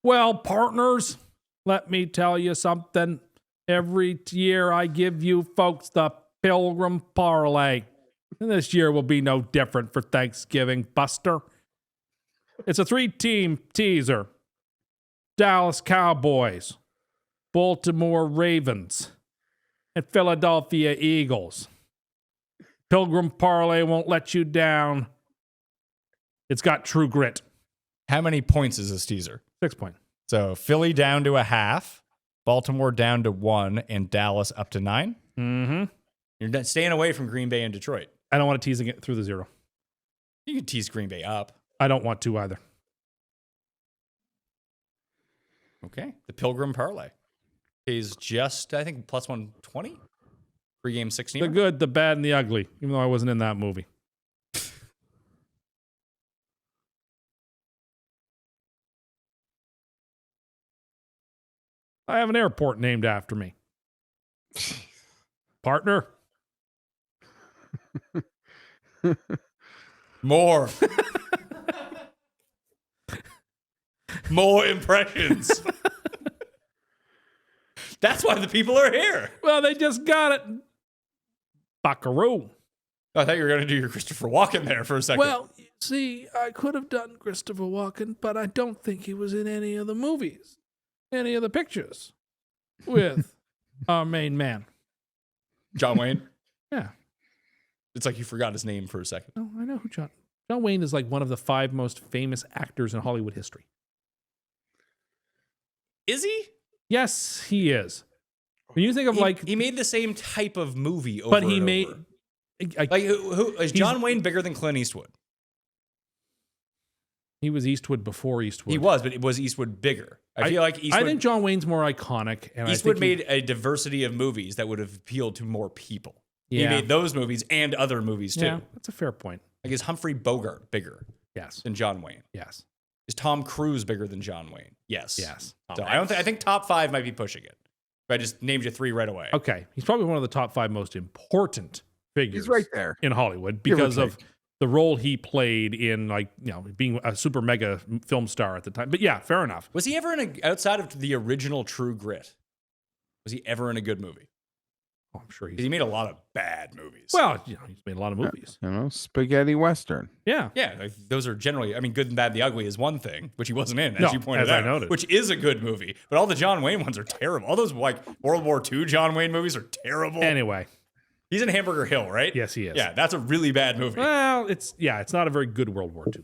Well, partners, let me tell you something. Every year I give you folks the Pilgrim Parlay. And this year will be no different for Thanksgiving, Buster. It's a 3-team teaser. Dallas Cowboys, Baltimore Ravens, and Philadelphia Eagles. Pilgrim Parlay won't let you down. It's got true grit. How many points is this teaser? 6 points. So Philly down to 0.5, Baltimore down to 1, and Dallas up to 9. Mm-hmm. You're staying away from Green Bay and Detroit. I don't want to tease it through the 0. You can tease Green Bay up. I don't want to either. Okay. The Pilgrim Parlay is just, I think, plus 120. 3-game 16. The good, the bad, and the ugly, even though I wasn't in that movie. I have an airport named after me. Partner. More. More impressions. That's why the people are here. Well, they just got it. Buckaroo. I thought you were going to do your Christopher Walken there for a second. Well, see, I could have done Christopher Walken, but I don't think he was in any of the movies, any of the pictures with our main man. John Wayne? Yeah. It's like you forgot his name for a second. Oh, I know who John Wayne is, like one of the 5 most famous actors in Hollywood history. Is he? Yes, he is. When you think of He made the same type of movie over but he and made over. Like, who is John Wayne bigger than Clint Eastwood? He was Eastwood before Eastwood. He was, but it was Eastwood bigger. I feel like Eastwood. I think John Wayne's more iconic. And Eastwood I think made a diversity of movies that would have appealed to more people. Yeah. He made those movies and other movies too. Yeah, that's a fair point. Like, is Humphrey Bogart bigger Yes. than John Wayne? Yes. Is Tom Cruise bigger than John Wayne? Yes. Yes. So I think top 5 might be pushing it. If I just named you 3 right away. Okay. He's probably one of the top 5 most important figures. He's right there in Hollywood Give or because of take. the role he played in, like, you know, being a super mega film star at the time. But yeah, fair enough. Was he ever outside of the original True Grit? Was he ever in a good movie? Oh, I'm sure 'Cause he made a lot of bad movies. Well, you know, he's made a lot of movies. You know, spaghetti western. Yeah. yeah, like, those are generally, I mean, Good and Bad and the Ugly is one thing, which he wasn't in, as No, you pointed as I out, noted. which is a good movie. But all the John Wayne ones are terrible. All those, like, World War II John Wayne movies are terrible. Anyway. He's in Hamburger Hill, right? Yes, he is. Yeah, that's a really bad movie. Well, it's not a very good World War II.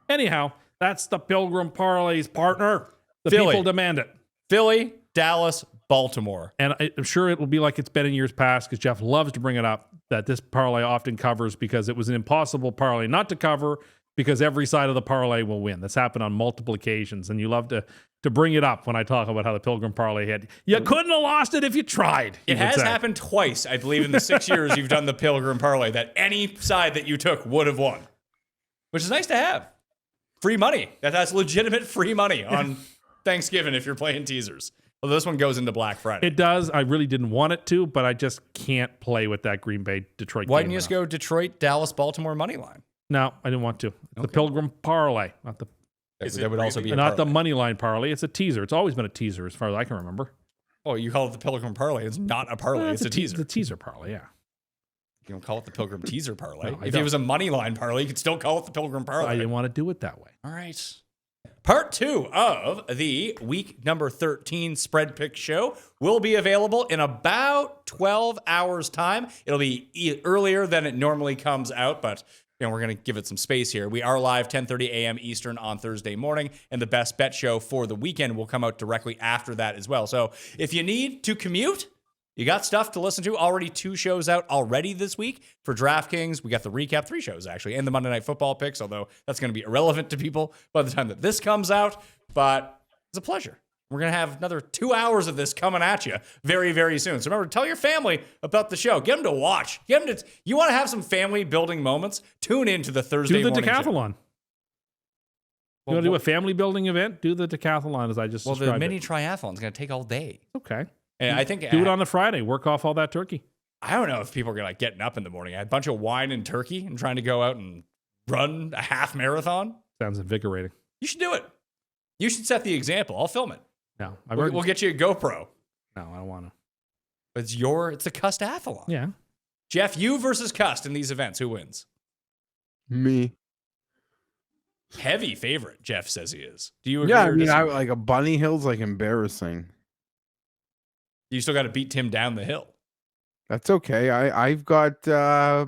Anyhow, that's the Pilgrim Parlay's partner. The Philly. people demand it. Philly, Dallas, Baltimore. And I'm sure it will be like it's been in years past because Geoff loves to bring it up that this parlay often covers because it was an impossible parlay not to cover because every side of the parlay will win. That's happened on multiple occasions. And you love to bring it up when I talk about how the Pilgrim Parlay had. You couldn't have lost it if you tried. It has happened twice, I believe, in the 6 years you've done the Pilgrim Parlay, that any side that you took would have won, which is nice to have. Free money. That's legitimate free money on Thanksgiving if you're playing teasers. Well, this one goes into Black Friday. It does. I really didn't want it to, but I just can't play with that Green Bay Detroit Why game didn't you just enough. go Detroit, Dallas, Baltimore money line? No, I didn't want to. The Pilgrim Parlay, not the That would also be a not the parlay. money line parlay. It's a teaser. It's always been a teaser as far as I can remember. Oh, you call it the Pilgrim Parlay. It's not a parlay. It's a teaser. The teaser parlay, yeah. You don't call it the Pilgrim Teaser Parlay. No, I If it don't. was a money line parlay, you could still call it the Pilgrim I Parlay. didn't want to do it that way. All right. Part 2 of the week number 13 Spread Pick Show will be available in about 12 hours' time. It'll be earlier than it normally comes out, but we're going to give it some space here. We are live 10:30 a.m. Eastern on Thursday morning, and the Best Bet Show for the weekend will come out directly after that as well. So if you need to commute, you got stuff to listen to. Already 2 shows out already this week for DraftKings. We got the recap, 3 shows actually, and the Monday Night Football picks, although that's going to be irrelevant to people by the time that this comes out. But it's a pleasure. We're going to have another 2 hours of this coming at you very, very soon. So remember, tell your family about the show. Get them to watch. You want to have some family building moments? Tune in to the Thursday Do the morning show. decathlon. You want to do a family building event? Do the decathlon as I just described. Well, the mini triathlon is going to take all day. Okay. And I think Do it on the Friday. Work off all that turkey. I don't know if people are gonna getting up in the morning. I had a bunch of wine and turkey and trying to go out and run a half marathon. Sounds invigorating. You should do it. You should set the example. I'll film it. No, We'll get you a GoPro. No, I don't want to. It's the Custathalon. Yeah. Geoff, you versus Cust in these events. Who wins? Me. Heavy favorite, Geoff says he is. Do you agree? Yeah, I or mean, disagree? like a bunny hill's like embarrassing. You still got to beat Tim down the hill. That's okay. I've got I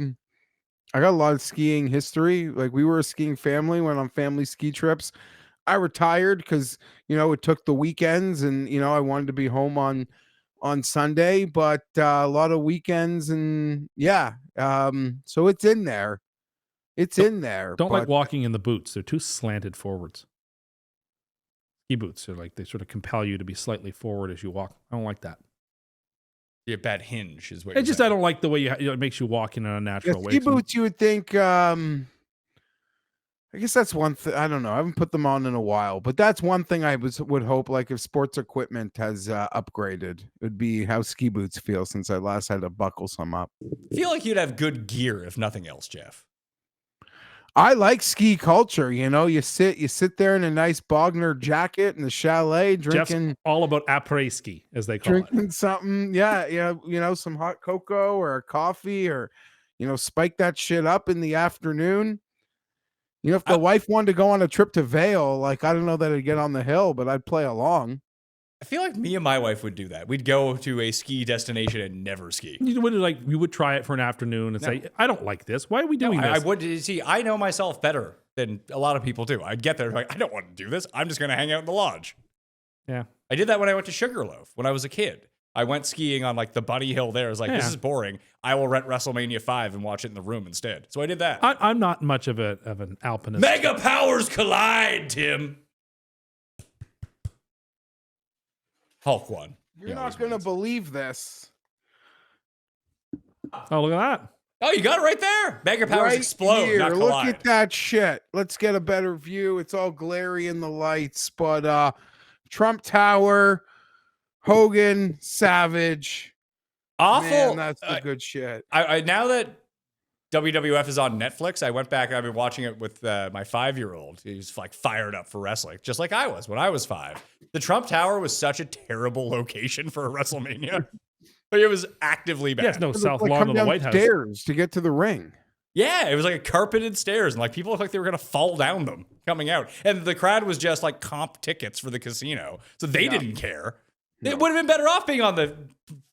got a lot of skiing history. Like we were a skiing family, went on family ski trips. I retired because it took the weekends and I wanted to be home on on Sunday, but a lot of weekends and yeah. So it's in there. It's in there. Don't like but- walking in the boots. They're too slanted forwards. Ski boots are like, they sort of compel you to be slightly forward as you walk. I don't like that. You're a bad hinge, is what It just, I don't like the way it makes you walk in an unnatural way. ski boots, you would think. I guess that's one thing. I don't know. I haven't put them on in a while, but that's one thing I would hope. Like if sports equipment has upgraded, it would be how ski boots feel since I last had to buckle some up. I feel like you'd have good gear if nothing else, Geoff. I like ski culture. You know, you sit there in a nice Bogner jacket in the chalet, drinking. Jeff's all about après ski, as they call it. Drinking something, yeah, some hot cocoa or a coffee, or spike that shit up in the afternoon. If the wife wanted to go on a trip to Vail, like I don't know that I'd get on the hill, but I'd play along. I feel like me and my wife would do that. We'd go to a ski destination and never ski. You would try it for an afternoon and say, I don't like this. Why are we doing this? I would see. I know myself better than a lot of people do. I'd get there like, I don't want to do this. I'm just going to hang out in the lodge. Yeah, I did that when I went to Sugarloaf when I was a kid. I went skiing on like the Bunny Hill there. I was like, this is boring. I will rent WrestleMania 5 and watch it in the room instead. So I did that. I'm not much of an alpinist. Mega powers collide, Tim. Hulk won. You're not going to believe this. Oh, look at that. Oh, you got it right there. Mega powers Right explode, here. not collide. Look at that shit. Let's get a better view. It's all glary in the lights, but Trump Tower, Hogan, Savage. Awful. Man, that's the good shit. I now that WWF is on Netflix, I went back and I've been watching it with my 5-year-old. He's like fired up for wrestling, just like I was when I was 5. The Trump Tower was such a terrible location for a WrestleMania. Like, it was actively bad. Yes, no South Like, Lawn come of the White House. downstairs to get to the ring. Yeah, it was like a carpeted stairs, and like people looked like they were gonna fall down them coming out. And the crowd was just like comp tickets for the casino, so they didn't care. It would have been better off being on the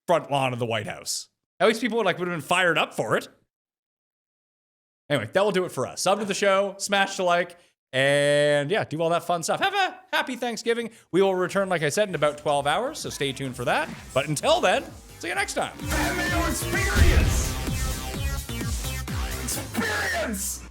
front lawn of the White House. At least people would have been fired up for it. Anyway, that will do it for us. Sub to the show, smash to like, and yeah, do all that fun stuff. Have a happy Thanksgiving. We will return, like I said, in about 12 hours, so stay tuned for that. But until then, see you next time. Fat Mayo Experience! Experience!